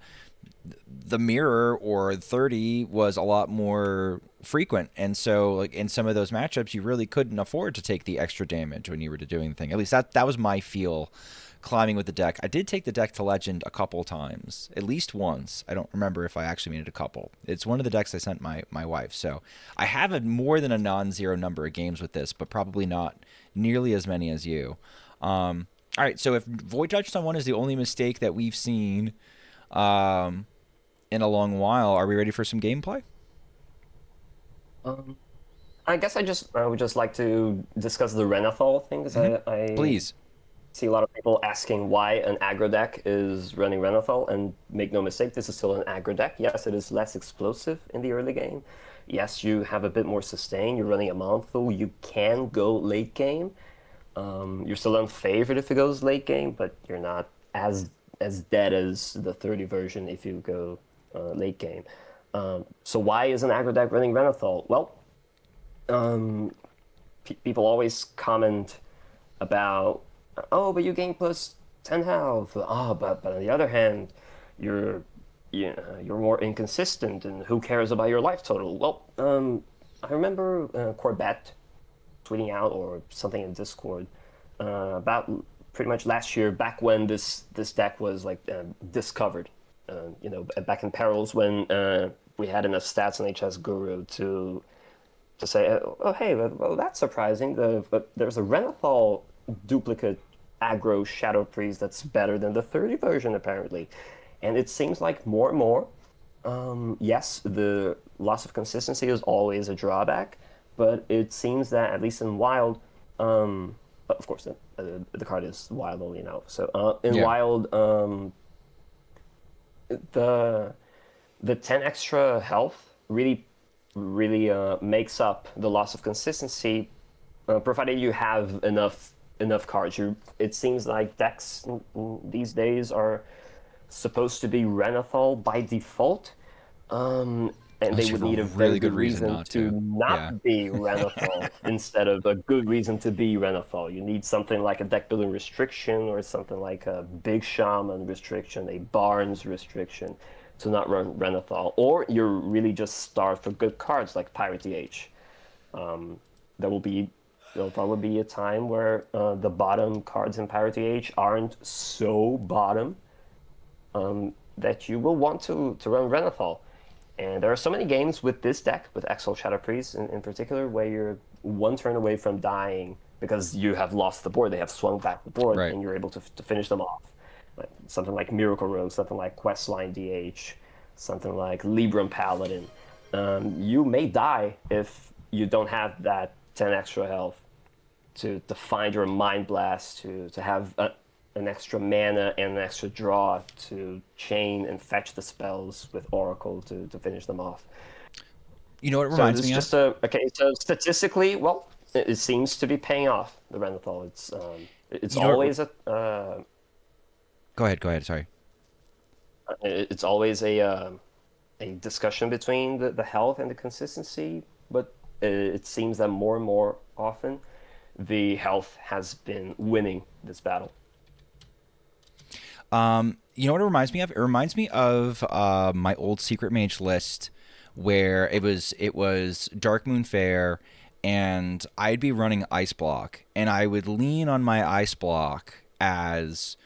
the mirror or 30 was a lot more frequent, and so like in some of those matchups you really couldn't afford to take the extra damage when you were doing the thing. At least that was my feel climbing with the deck. I did take the deck to Legend a couple times, at least once. I don't remember if I actually made it a couple. It's one of the decks I sent my wife, so I have more than a non-zero number of games with this, but probably not nearly as many as you. All right, so if Voidtouched on 1 is the only mistake that we've seen in a long while, are we ready for some gameplay? I guess I would just like to discuss the Renathal thing, because I Please. see a lot of people asking why an aggro deck is running Renathal, and make no mistake, this is still an aggro deck. Yes, it is less explosive in the early game. Yes, you have a bit more sustain. You're running a Monthul. You can go late game. You're still unfavored if it goes late game, but you're not as dead as the 30 version if you go late game. So why is an aggro deck running Renathal? Well, people always comment about, oh, but you gain plus 10 health. Oh, but on the other hand, you're more inconsistent, and who cares about your life total? Well, I remember Corbett tweeting out or something in Discord about pretty much last year, back when this deck was like discovered. Back in Perils, when we had enough stats on HS Guru to say, oh hey, well that's surprising. But there's a Renathal duplicate aggro Shadow Priest that's better than the 30 version apparently, and it seems like more and more. Yes, the loss of consistency is always a drawback, but it seems that at least in Wild, of course the card is Wild only now. So in Wild, the 10 extra health really makes up the loss of consistency, provided you have enough cards. It seems like decks these days are supposed to be Renathal by default, and they Unless you would have a need a really very good good reason reason not to to. not Yeah. be Renathal instead of a good reason to be Renathal. You need something like a deck building restriction or something like a big shaman restriction, a Barnes restriction to not run Renathal. Or you're really just starved for good cards like Pirate DH. There'll probably be a time where the bottom cards in Pirate DH aren't so bottom that you will want to run Renathal. And there are so many games with this deck, with Exalt Shadow Priest in particular, where you're one turn away from dying because you have lost the board. They have swung back the board, Right. and you're able to finish them off. Like, something like Miracle Rogue, something like Questline DH, something like Libram Paladin. You may die if you don't have that 10 extra health to find your Mind Blast, to have an extra mana and an extra draw to chain and fetch the spells with Oracle to finish them off. You know what it So reminds this is me just of? a case of statistically, well, it seems to be paying off, the Renathal. It's You know what- always Go ahead. Sorry. it's always a discussion between the health and the consistency, but it seems that more and more often the health has been winning this battle. You know what it reminds me of? It reminds me of my old Secret Mage list, where it was Dark Moon Fair, and I'd be running Ice Block, and I would lean on my Ice Block as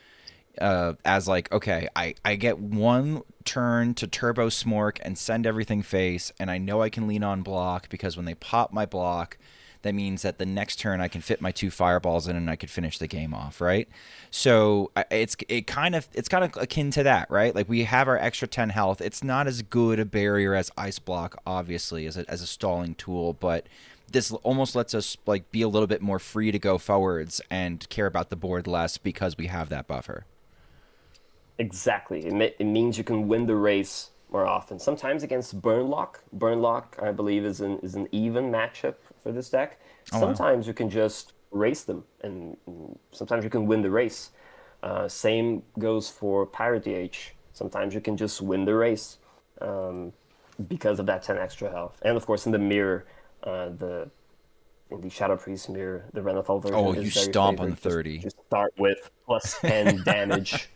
like, okay, I get one turn to turbo smork and send everything face, and I know I can lean on block because when they pop my block, that means that the next turn I can fit my 2 fireballs in and I could finish the game off, right? So it's kind of akin to that, right? Like, we have our extra 10 health. It's not as good a barrier as Ice Block, obviously, as a stalling tool, but this almost lets us like be a little bit more free to go forwards and care about the board less because we have that buffer. Exactly. It means you can win the race more often. Sometimes against Burnlock. Burnlock, I believe, is an even matchup for this deck. Oh, wow. Sometimes you can just race them, and sometimes you can win the race. Same goes for Pirate DH. Sometimes you can just win the race because of that 10 extra health. And of course, in the mirror, in the Shadow Priest mirror, the Renathal version Oh, is you very stomp on favored. the 30. Just start with plus 10 damage.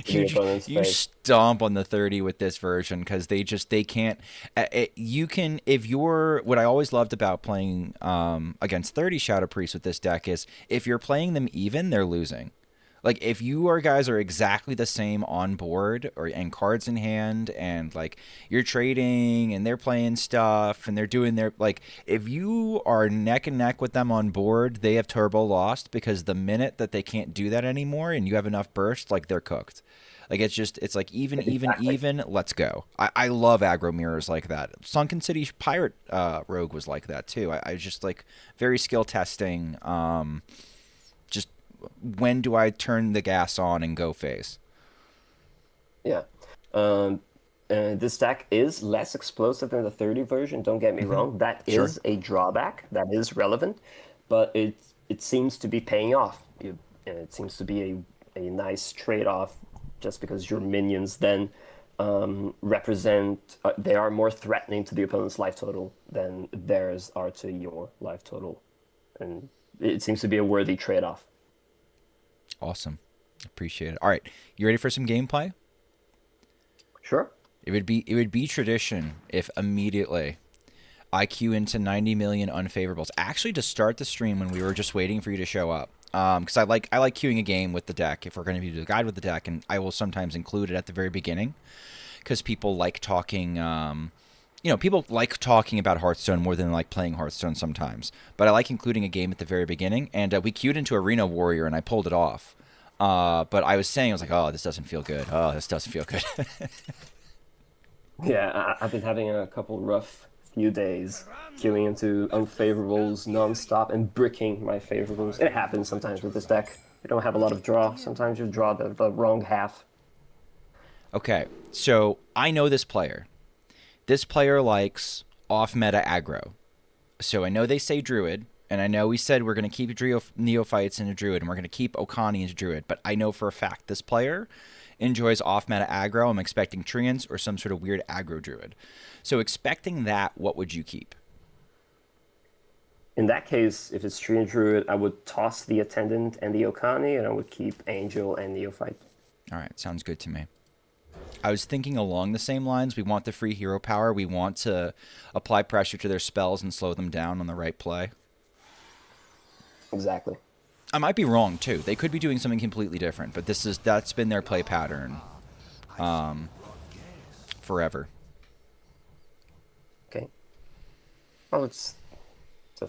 you the opponent's you face. stomp on the 30 with this version because they can't. You can, if you're, what I always loved about playing against 30 Shadow Priests with this deck is if you're playing them even, they're losing. Like, if you guys are exactly the same on board and cards in hand, and like you're trading and they're playing stuff and they're doing their, like, if you are neck and neck with them on board, they have turbo lost, because the minute that they can't do that anymore and you have enough burst, like, they're cooked. Like, it's like even, let's go. I love aggro mirrors like that. Sunken City Pirate Rogue was like that too. I just like very skill testing. Just when do I turn the gas on and go face? Yeah. This deck is less explosive than the 30 version, don't get me wrong. That Sure. is a drawback. That is relevant. But it seems to be paying off. It seems to be a nice trade-off, just because your minions then represent... they are more threatening to the opponent's life total than theirs are to your life total. And it seems to be a worthy trade-off. Awesome. Appreciate it. All right. You ready for some gameplay? Sure. It would be tradition if immediately I queue into 90 million unfavorables. Actually, to start the stream when we were just waiting for you to show up. Because I like queuing a game with the deck if we're going to do the guide with the deck, and I will sometimes include it at the very beginning because people like talking. People like talking about Hearthstone more than like playing Hearthstone sometimes. But I like including a game at the very beginning, and we queued into Arena Warrior, and I pulled it off. But I was saying, I was like, oh, this doesn't feel good. Oh, this doesn't feel good. Yeah, I've been having a couple rough few days queuing into unfavorables non-stop and bricking my favorables. It happens sometimes with this deck. You don't have a lot of draw. Sometimes you draw the wrong half. Okay, so I know this player. This player likes off-meta aggro. So I know they say Druid, And I know we said we're going to keep Neophytes in a Druid, and we're going to keep Okani as a Druid, but I know for a fact this player enjoys off-meta aggro. I'm expecting Treants or some sort of weird aggro Druid. So expecting that, what would you keep? In that case, if it's Tree and Druid, I would toss the Attendant and the Okani, and I would keep Angel and Neophyte. All right, sounds good to me. I was thinking along the same lines. We want the free hero power. We want to apply pressure to their spells and slow them down on the right play. Exactly. I might be wrong too. They could be doing something completely different, but that's been their play pattern forever. Okay. Well, it's a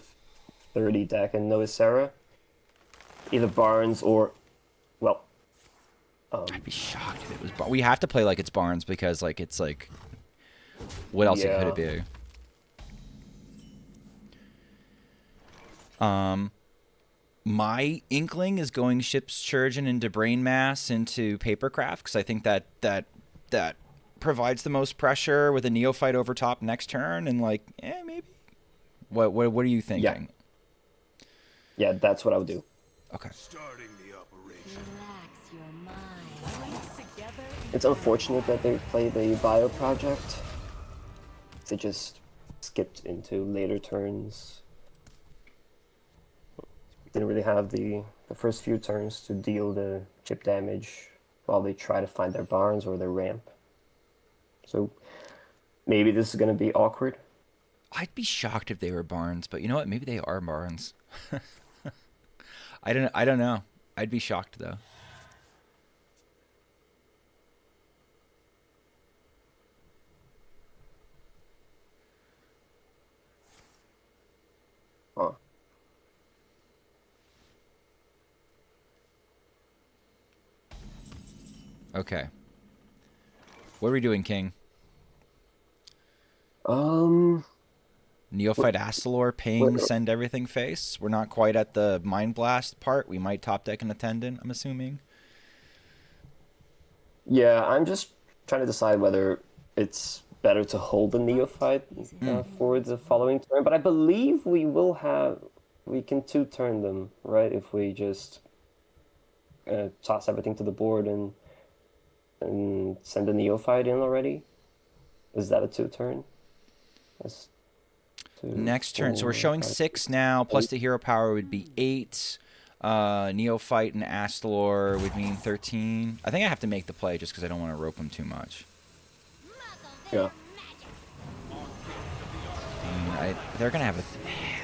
30 deck and no Isera. Either Barnes or, well. I'd be shocked if it was. We have to play like it's Barnes because it's like, what else could it be? My inkling is going Ship's Chirurgeon into Brain Mass into Papercraft because I think that provides the most pressure with a Neophyte over top next turn and maybe. What are you thinking? Yeah, that's what I would do. Okay. Starting the operation. Relax your mind. Link together in It's unfortunate that they played the Bio Project. They just skipped into later turns. Didn't really have the first few turns to deal the chip damage while they try to find their Barns or their ramp. So maybe this is going to be awkward. I'd be shocked if they were Barnes, but you know what? Maybe they are Barnes. I don't know. I'd be shocked though. Huh. Okay. What are we doing, King? Neophyte Astalor, ping, send everything face. We're not quite at the Mind Blast part. We might top deck an Attendant, I'm assuming. Yeah, I'm just trying to decide whether it's better to hold the Neophyte for the following turn. But I believe we can two-turn them, right? If we just toss everything to the board and send the Neophyte in already. Is that a two-turn? That's Next turn. So we're showing 6 now, plus the hero power would be 8. Neophyte and Astalor would mean 13. I think I have to make the play just because I don't want to rope them too much. Yeah. They're going to have a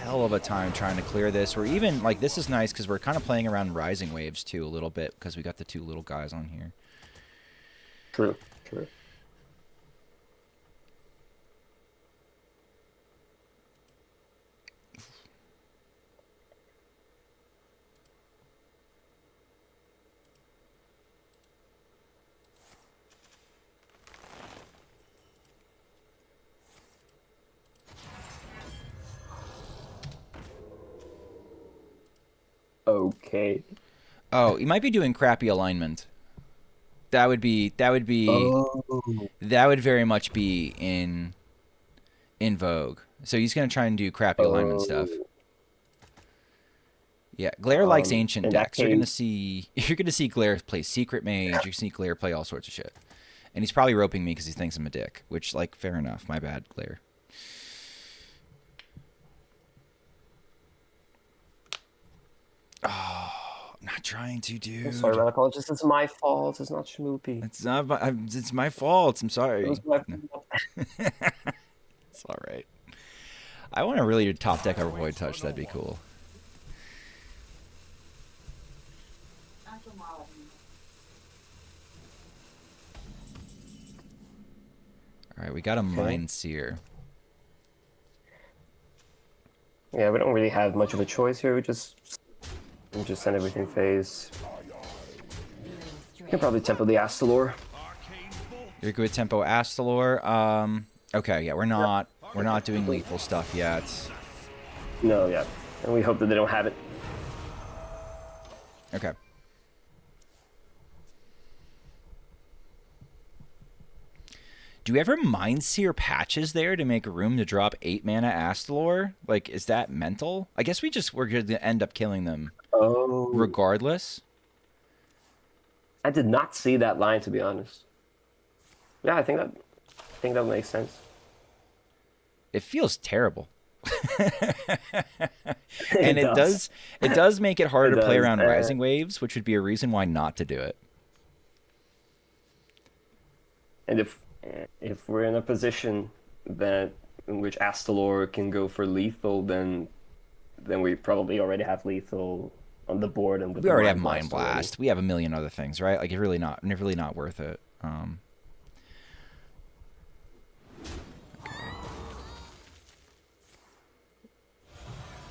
hell of a time trying to clear this. Or even, this is nice because we're kind of playing around Rising Waves, too, a little bit, because we got the 2 little guys on here. True. Okay. Oh, you might be doing crappy alignment. That would very much be in vogue. So he's gonna try and do crappy alignment stuff. Yeah, Glare likes ancient decks. You're gonna see Glare play Secret Mage. You're gonna see Glare play all sorts of shit, and he's probably roping me because he thinks I'm a dick. Which, fair enough. My bad, Glare. Oh, I'm not trying to, dude. I'm sorry, man. I apologize. It's my fault. It's not Schmoopy. It's not. It's my fault. I'm sorry. It was my fault. It's all right. I want to really do top deck our Voidtouched. That'd be cool. All right, we got a Mind Seer. Yeah, we don't really have much of a choice here. We just send everything phase. You can probably tempo the Astalor. You're good with tempo Astalor. Okay, yeah, we're not doing lethal stuff yet. No, yeah, and we hope that they don't have it. Okay. Do you ever mind seer patches there to make room to drop 8 mana Astalor? Like, is that mental? I guess we're going to end up killing them Oh, regardless. I did not see that line, to be honest. Yeah, I think that makes sense. It feels terrible. And it does make it harder It to play does, around Rising Waves, which would be a reason why not to do it. And if we're in a position that in which Astalor can go for lethal, then we probably already have lethal on the board, and with We the already have Mind already. Blast. We have a million other things, right? Like, it's really not worth it. Okay.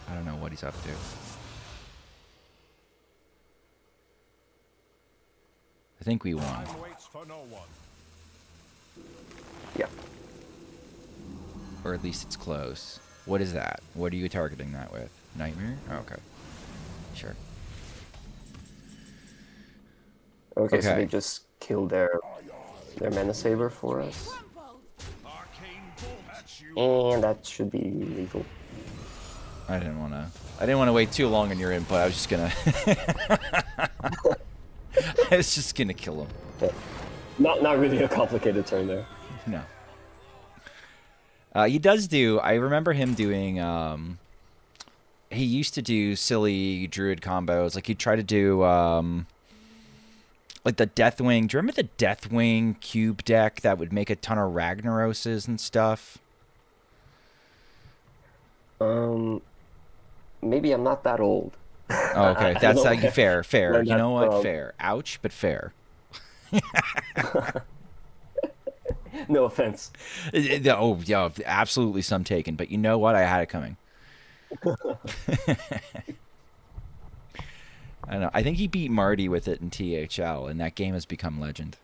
I don't know what he's up to. I think we won. Time waits for no one. Yeah. Or at least it's close. What is that? What are you targeting that with? Nightmare? Oh, okay. Sure. Okay, so Okay. they just killed their mana saver for us, Arcane bolt at you. and that should be lethal. I didn't want to wait too long on your input. I was just gonna I was just gonna kill him. Yeah. Not really a complicated turn there. No. He does do. I remember him doing. He used to do silly druid combos. Like he'd try to do like the Deathwing. Do you remember the Deathwing cube deck that would make a ton of Ragnaroses and stuff? Maybe I'm not that old. Oh, okay. I That's don't know. fair. Fair. When You know that's, what? Fair. Ouch, but fair. No offense. Oh, yeah, absolutely some taken. But you know what? I had it coming. I don't know. I think he beat Marty with it in THL, and that game has become legend.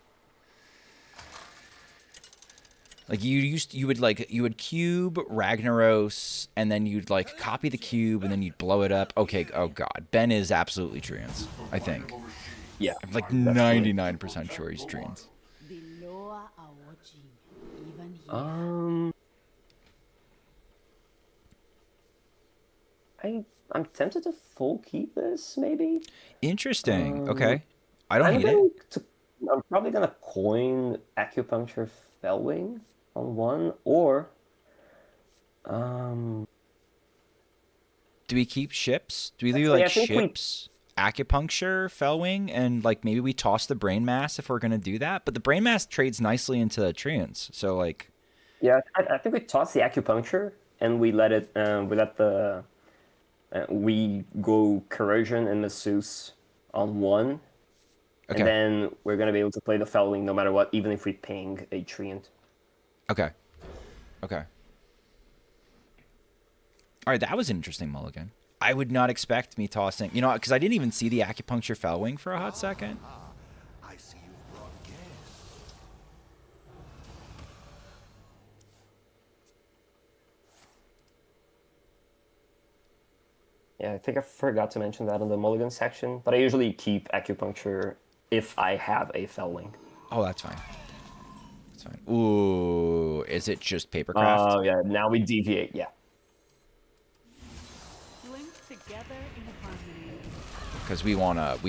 Like you would cube Ragnaros, and then you'd like copy the cube, and then you'd blow it up. Okay. Oh God, Ben is absolutely Treants. I think. Yeah. I'm like 99% sure he's Treants. The Loa are watching, even here. I'm tempted to full keep this, maybe. Interesting. Okay. I don't I'm hate it. going to. I'm probably gonna coin Acupuncture Fellwing on one, or Do we keep ships? Do we do Yeah, like I think we- ships, acupuncture, fellwing, and like maybe we toss the brain mass if we're gonna do that? But the brain mass trades nicely into treants, so like yeah, I think we toss the Acupuncture and we let it. We go Corrosion and Masseuse on one. okay, And then we're going to be able to play the Fellwing no matter what, even if we ping a Treant. okay. All right, that was an interesting mulligan. I would not expect me tossing, because I didn't even see the acupuncture fellwing for a hot second. I see you've brought guests. Yeah, I think I forgot to mention that in the Mulligan section, but I usually keep Acupuncture if I have a Fellwing. Oh, that's fine. That's fine. Ooh, is it just Papercraft? Oh, yeah, now we deviate, yeah. Link together in harmony. Because we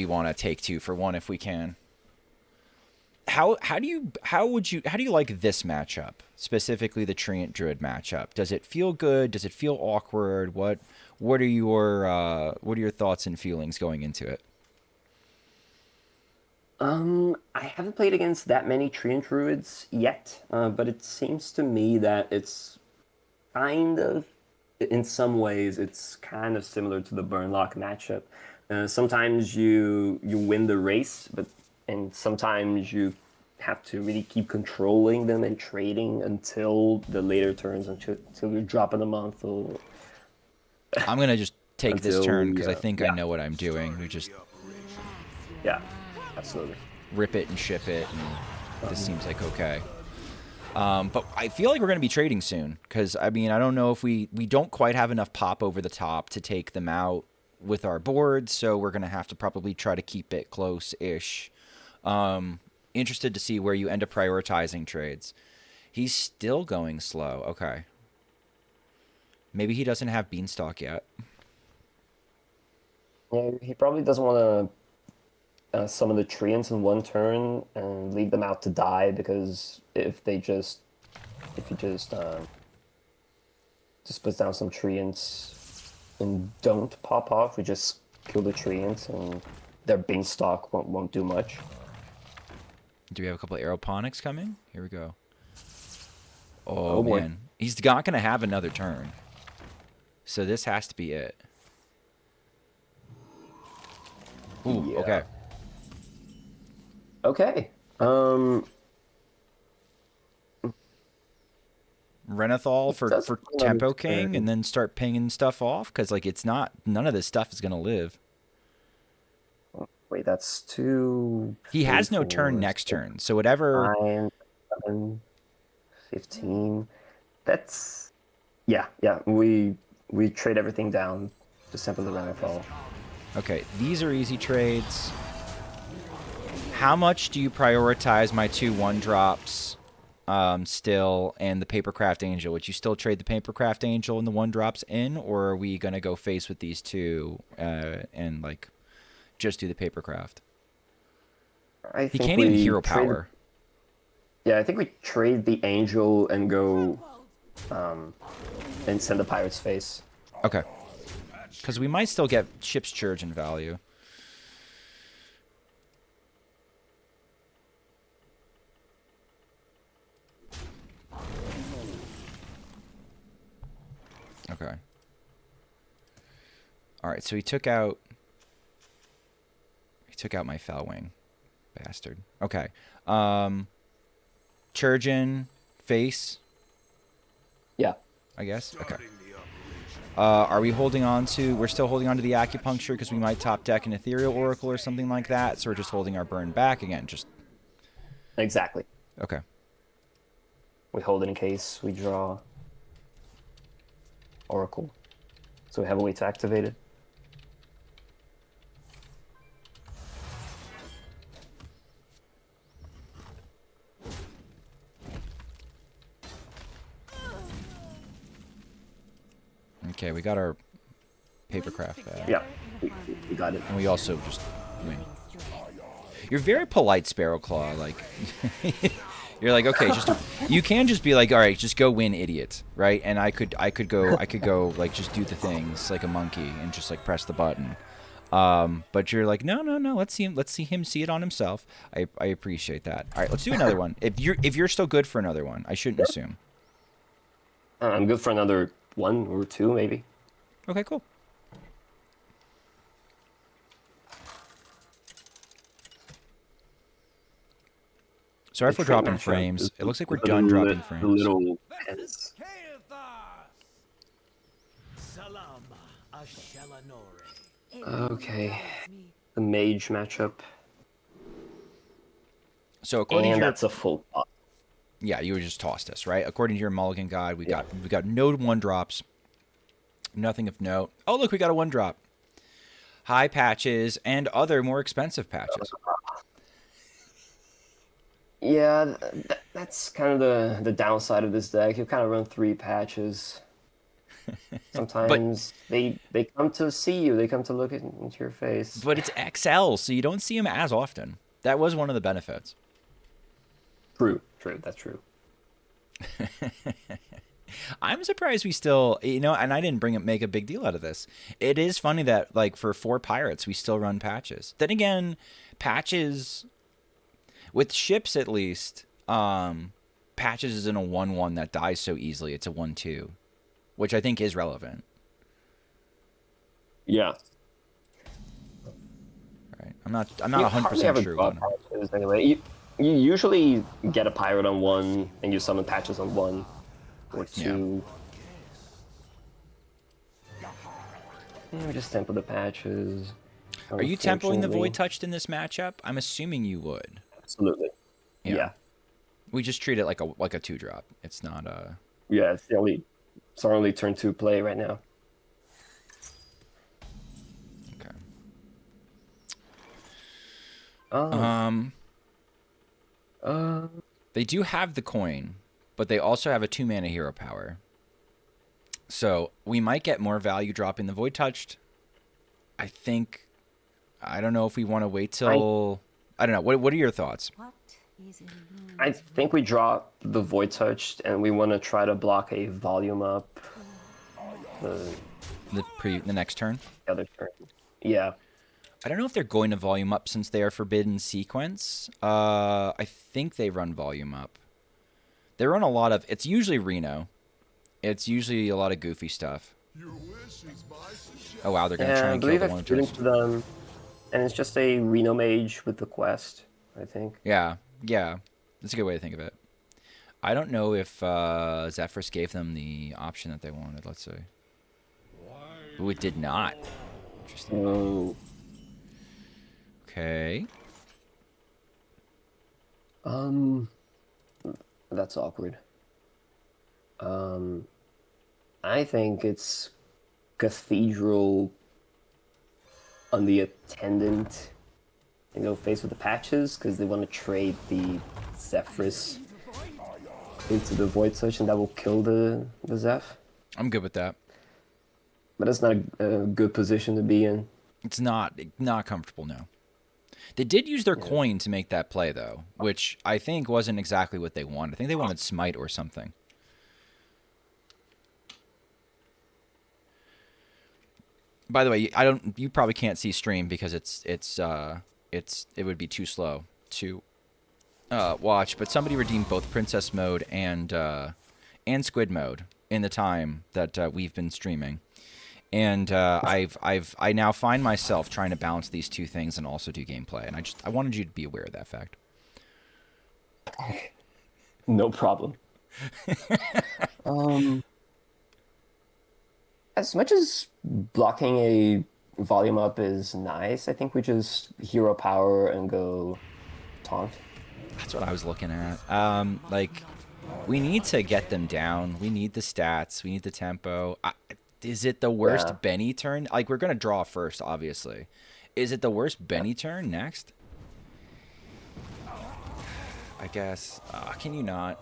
wanna take 2 for 1 if we can. How do you like this matchup, specifically the Treant Druid matchup? Does it feel good? Does it feel awkward? What are your thoughts and feelings going into it? I haven't played against that many Treant Druids yet, but it seems to me that it's kind of, in some ways, it's kind of similar to the Burnlock matchup. Sometimes you win the race, and sometimes you have to really keep controlling them and trading until the later turns, until you're dropping them on full. I'm gonna just take this Until turn we, because I think I yeah. know what I'm doing. We just Yeah, absolutely. rip it and ship it, and this seems like okay. But I feel like we're gonna be trading soon because I don't know if we don't quite have enough pop over the top to take them out with our board, so we're gonna have to probably try to keep it close-ish. Interested to see where you end up prioritizing trades. He's still going slow. Okay. Maybe he doesn't have Beanstalk yet. Yeah, he probably doesn't want to summon the treants in one turn and leave them out to die, because if he just puts down some treants and don't pop off, we just kill the treants and their Beanstalk won't do much. Do we have a couple of aeroponics coming? Here we go. Oh, boy. Man. He's not going to have another turn. So this has to be it. Ooh, Yeah. okay. Okay. Renathal for That's Tempo another King turn. and then start pinging stuff off? Because, like, it's not... None of this stuff is going to live. Wait, that's 2... He has no 4, turn next turn. So whatever... 9, 7, 15. That's... Yeah. We trade everything down to sample the Renathal. Okay, these are easy trades. How much do you prioritize my 2 1-drops still and the Papercraft Angel? Would you still trade the Papercraft Angel and the 1-drops in, or are we going to go face with these 2 and, like, just do the Papercraft? He can't even hero power. Yeah, I think we trade the Angel and go and send the Pirate's Face. Okay. Because we might still get Ship's Church in value. Okay. All right, so he took out my Fellwing. Bastard. Okay. Churgeon, face, Yeah. I guess. Okay. Are we holding on to... We're still holding on to the Acupuncture because we might top deck an Ethereal Oracle or something like that, so we're just holding our burn back again. Just... Exactly. Okay. We hold it in case we draw Oracle. So we have a way to activate it. Okay, we got our Papercraft back. Yeah, we got it. And we also just win. You're very polite, Sparrowclaw. Like, you're like, okay, just... You can just be like, all right, just go win, idiot, right? And I could go, like, just do the things like a monkey and just, like, press the button. But you're like, no, let's see him see it on himself. I appreciate that. All right, let's do another one. If you're still good for another one, I shouldn't assume. I'm good for another 1 or 2, maybe. Okay, cool. Sorry for dropping frames. It looks like we're done dropping frames. The little This is Salam, Ashen Elemental. Okay. The Mage matchup. So according to And your... that's a full pot. Yeah, you just tossed us, right? According to your Mulligan guide, we got no 1-drops. Nothing of note. Oh, look, we got a 1-drop. High patches and other more expensive patches. Yeah, that's kind of the downside of this deck. You kind of run 3 patches. Sometimes they come to see you. They come to look into your face. But it's XL, so you don't see them as often. That was one of the benefits. True. That's true. I'm surprised we still, and I didn't make a big deal out of this. It is funny that, like, for 4 pirates, we still run patches. Then again, patches, with ships at least, patches isn't a 1/1 that dies so easily. It's a 1/2, which I think is relevant. Yeah. Right. I'm not 100% sure. Patches anyway. You usually get a pirate on 1 and you summon patches on 1 or 2. Yeah, we just tempo the patches. Are you tempoing the Unfortunately. Voidtouched in this matchup? I'm assuming you would. Absolutely. Yeah. Yeah. We just treat it like a 2-drop. It's not a... Yeah, it's our only turn 2 play right now. Okay. They do have the coin, but they also have a 2-mana hero power. So we might get more value dropping the Voidtouched. I don't know if we want to wait till... I don't know. What are your thoughts? What is illusion? I think we draw the Voidtouched, and we want to try to block a volume up. The next turn? The other turn. Yeah. I don't know if they're going to volume up since they are forbidden sequence. I think they run volume up. They run a lot of... It's usually Reno. It's usually a lot of goofy stuff. Oh wow, they're going to try and kill the one to them, and it's just a Reno Mage with the quest, I think. Yeah. That's a good way to think of it. I don't know if Zephrys gave them the option that they wanted. Let's see. Ooh, it did not. Interesting. Oh. Okay. That's awkward. I think it's Cathedral on the Attendant, face with the patches, because they want to trade the Zephrys into the Voidtouched, and that will kill the Zeph. I'm good with that. But that's not a good position to be in. It's not comfortable, no. They did use their coin to make that play, though, which I think wasn't exactly what they wanted. I think they wanted Smite or something. By the way, you probably can't see stream because it would be too slow to watch. But somebody redeemed both Princess mode and Squid mode in the time that we've been streaming. And I now find myself trying to balance these two things and also do gameplay, and I wanted you to be aware of that fact. No problem. As much as blocking a volume up is nice, I think we just hero power and go taunt. That's what I was looking at. Like, we need to get them down. We need the stats. We need the tempo. Is it the worst Benny turn? Like, we're going to draw first, obviously. Is it the worst Benny turn next? I guess. Can you not?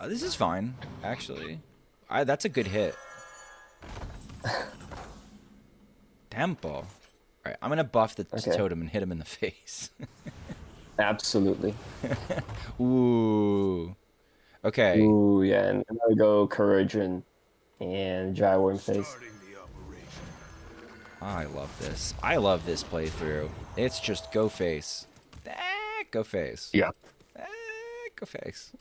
This is fine, actually. That's a good hit. Tempo. All right, I'm going to buff the totem and hit him in the face. Absolutely. Ooh. Okay. Ooh, yeah, and I go Courage and Gyre Worm Face. I love this. I love this playthrough. It's just go face. Go face. Yeah. Go face.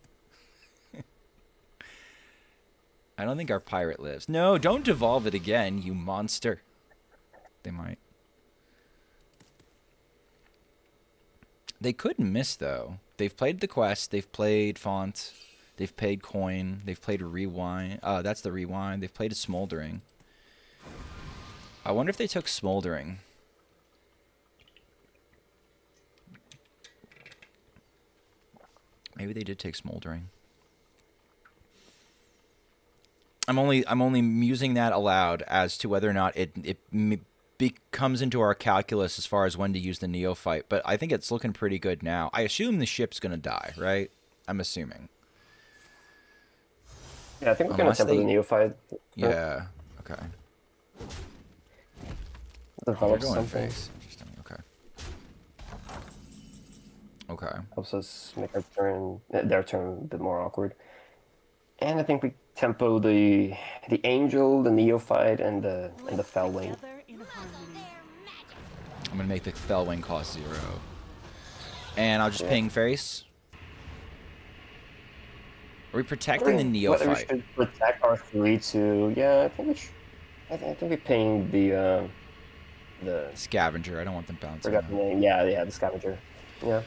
I don't think our pirate lives. No, don't devolve it again, you monster. They might. They couldn't miss, though. They've played the quest. They've played font. They've played coin. They've played a rewind. That's the rewind. They've played a smoldering. I wonder if they took smoldering. Maybe they did take smoldering. I'm only musing that aloud as to whether or not it comes into our calculus as far as when to use the Neophyte, but I think it's looking pretty good now. I assume the ship's gonna die, right? I'm assuming. Yeah, I think we're gonna temple the Neophyte. Yeah. Okay. Develop They're going something. face. Interesting. Okay. Okay. Helps us make their turn a bit more awkward. And I think we tempo the Angel, the Neophyte, and the Fellwing. Together in harmony. I'm gonna make the Fellwing cost 0. And I'll just ping face. Are we protecting the Neophyte? We should protect our 3-2. Yeah, I think we ping the Scavenger. I don't want them bouncing. Forgot the name. Yeah, the Scavenger. Yeah.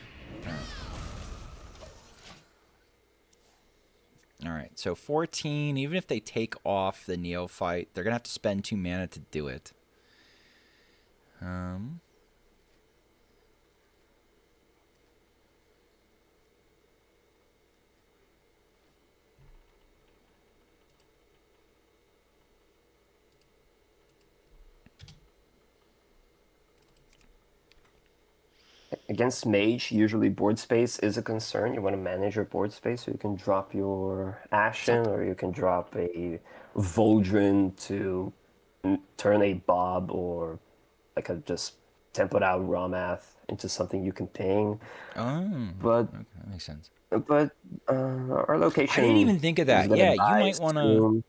Alright, so 14, even if they take off the Neophyte, they're going to have to spend 2 mana to do it. Against Mage, usually board space is a concern. You want to manage your board space, so you can drop your Ashen, or you can drop a Voldrin to turn a Bob or like a just template out raw math into something you can ping. Oh, But okay, that makes sense. our location I didn't even think of is that. gonna Yeah, die soon.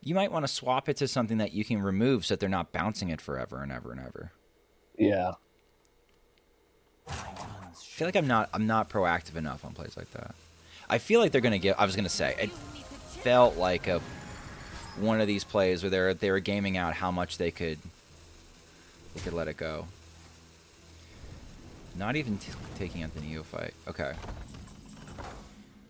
you might want to swap it to something that you can remove so that they're not bouncing it forever and ever and ever. Yeah. I feel like I'm not proactive enough on plays like that. I feel like they're gonna give. I was gonna say it felt like one of these plays where they were gaming out how much they could let it go. Not even taking out the Neophyte. Okay.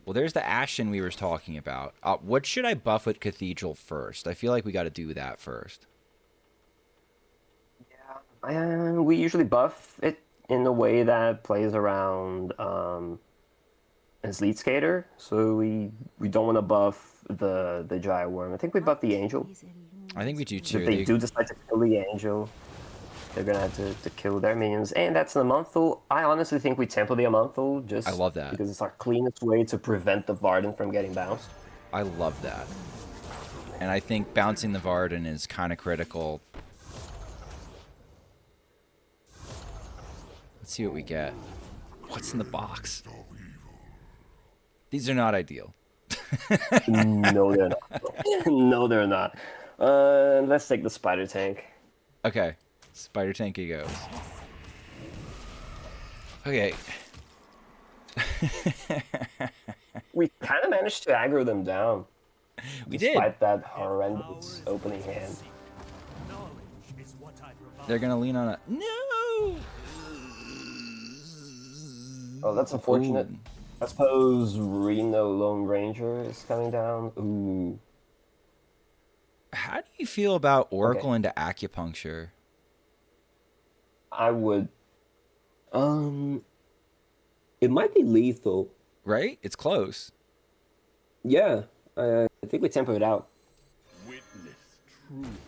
Well, there's the Ashen we were talking about. What should I buff with Cathedral first? I feel like we got to do that first. And we usually buff it in a way that plays around his lead skater. So we don't want to buff the giant worm. I think we buff the angel. I think we do too. If they do decide to kill the angel, they're gonna have to kill their minions, and that's an Elemental. I honestly think we temple the Elemental just I love that. because it's our cleanest way to prevent the Varden from getting bounced. I love that. And I think bouncing the Varden is kind of critical. Let's see what we get. What's in the box? These are not ideal. No, they're not. No, they're not. Let's take the spider tank. Okay. Spider tanky goes. Okay. We kind of managed to aggro them down. We did. Despite that horrendous opening hand. They're going to lean on it. No! Oh, that's unfortunate. Ooh. I suppose Reno Lone Ranger is coming down. Ooh. How do you feel about Oracle into Acupuncture? I would. It might be lethal. Right? It's close. Yeah, I think we tempo it out.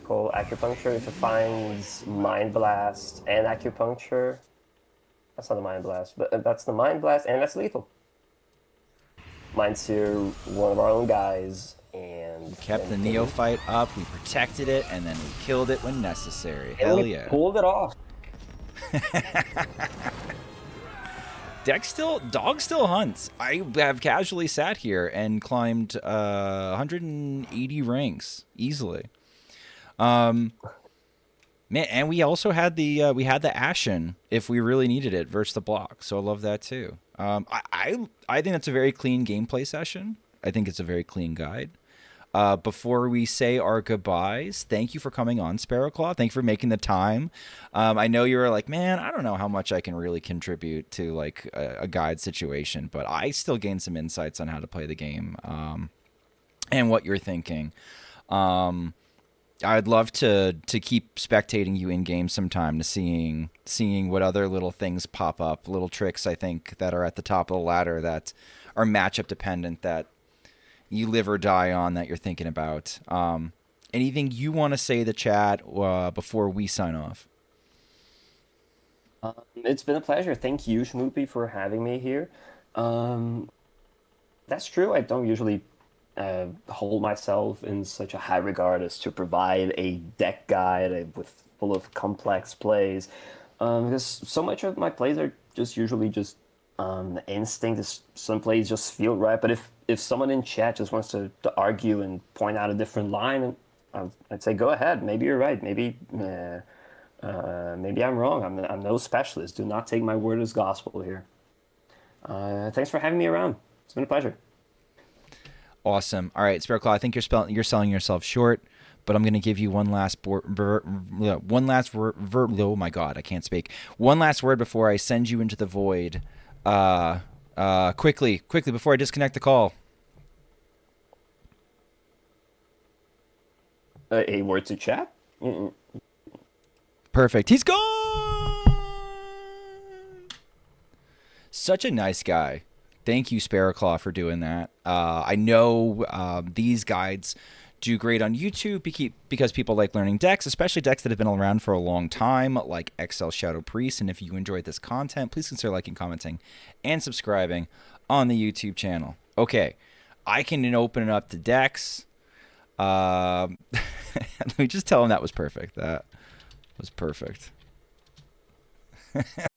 Call Acupuncture if it finds Mind Blast and Acupuncture. That's not a Mind Blast, but that's the Mind Blast, and that's lethal. Mind's here, one of our own guys, and We kept the Neophyte up, we protected it, and then we killed it when necessary. and Hell we yeah. pulled it off. Dog still hunts. I have casually sat here and climbed 180 ranks easily. Man, and we also had the Ashen if we really needed it versus the block. So I love that too. I think that's a very clean gameplay session. I think it's a very clean guide. Before we say our goodbyes, thank you for coming on, Sparrowclaw. Thank you for making the time. I know you were like, man, I don't know how much I can really contribute to like a guide situation, but I still gained some insights on how to play the game and what you're thinking. I'd love to keep spectating you in game sometime, to seeing what other little things pop up, little tricks I think that are at the top of the ladder that are matchup dependent, that you live or die on, that you're thinking about. Anything you want to say to the chat before we sign off? It's been a pleasure. Thank you, Schmoopy, for having me here. That's true. I don't usually hold myself in such a high regard as to provide a deck guide with full of complex plays, because so much of my plays are just usually just the instinct. Is some plays just feel right, but if someone in chat just wants to argue and point out a different line, I'd say go ahead. Maybe you're right. Maybe I'm wrong. I'm no specialist. Do not take my word as gospel here. Thanks for having me around. It's been a pleasure. Awesome. All right, Sparrowclaw, I think you're selling yourself short, but I'm going to give you one last word. Oh my God, I can't speak. One last word before I send you into the void. Quickly, before I disconnect the call. A word to chat? Perfect. He's gone. Such a nice guy. Thank you, Sparrowclaw, for doing that. I know these guides do great on YouTube because people like learning decks, especially decks that have been around for a long time, like XL Shadow Priest. And if you enjoyed this content, please consider liking, commenting, and subscribing on the YouTube channel. Okay, I can open it up to decks. Let me just tell him that was perfect. That was perfect.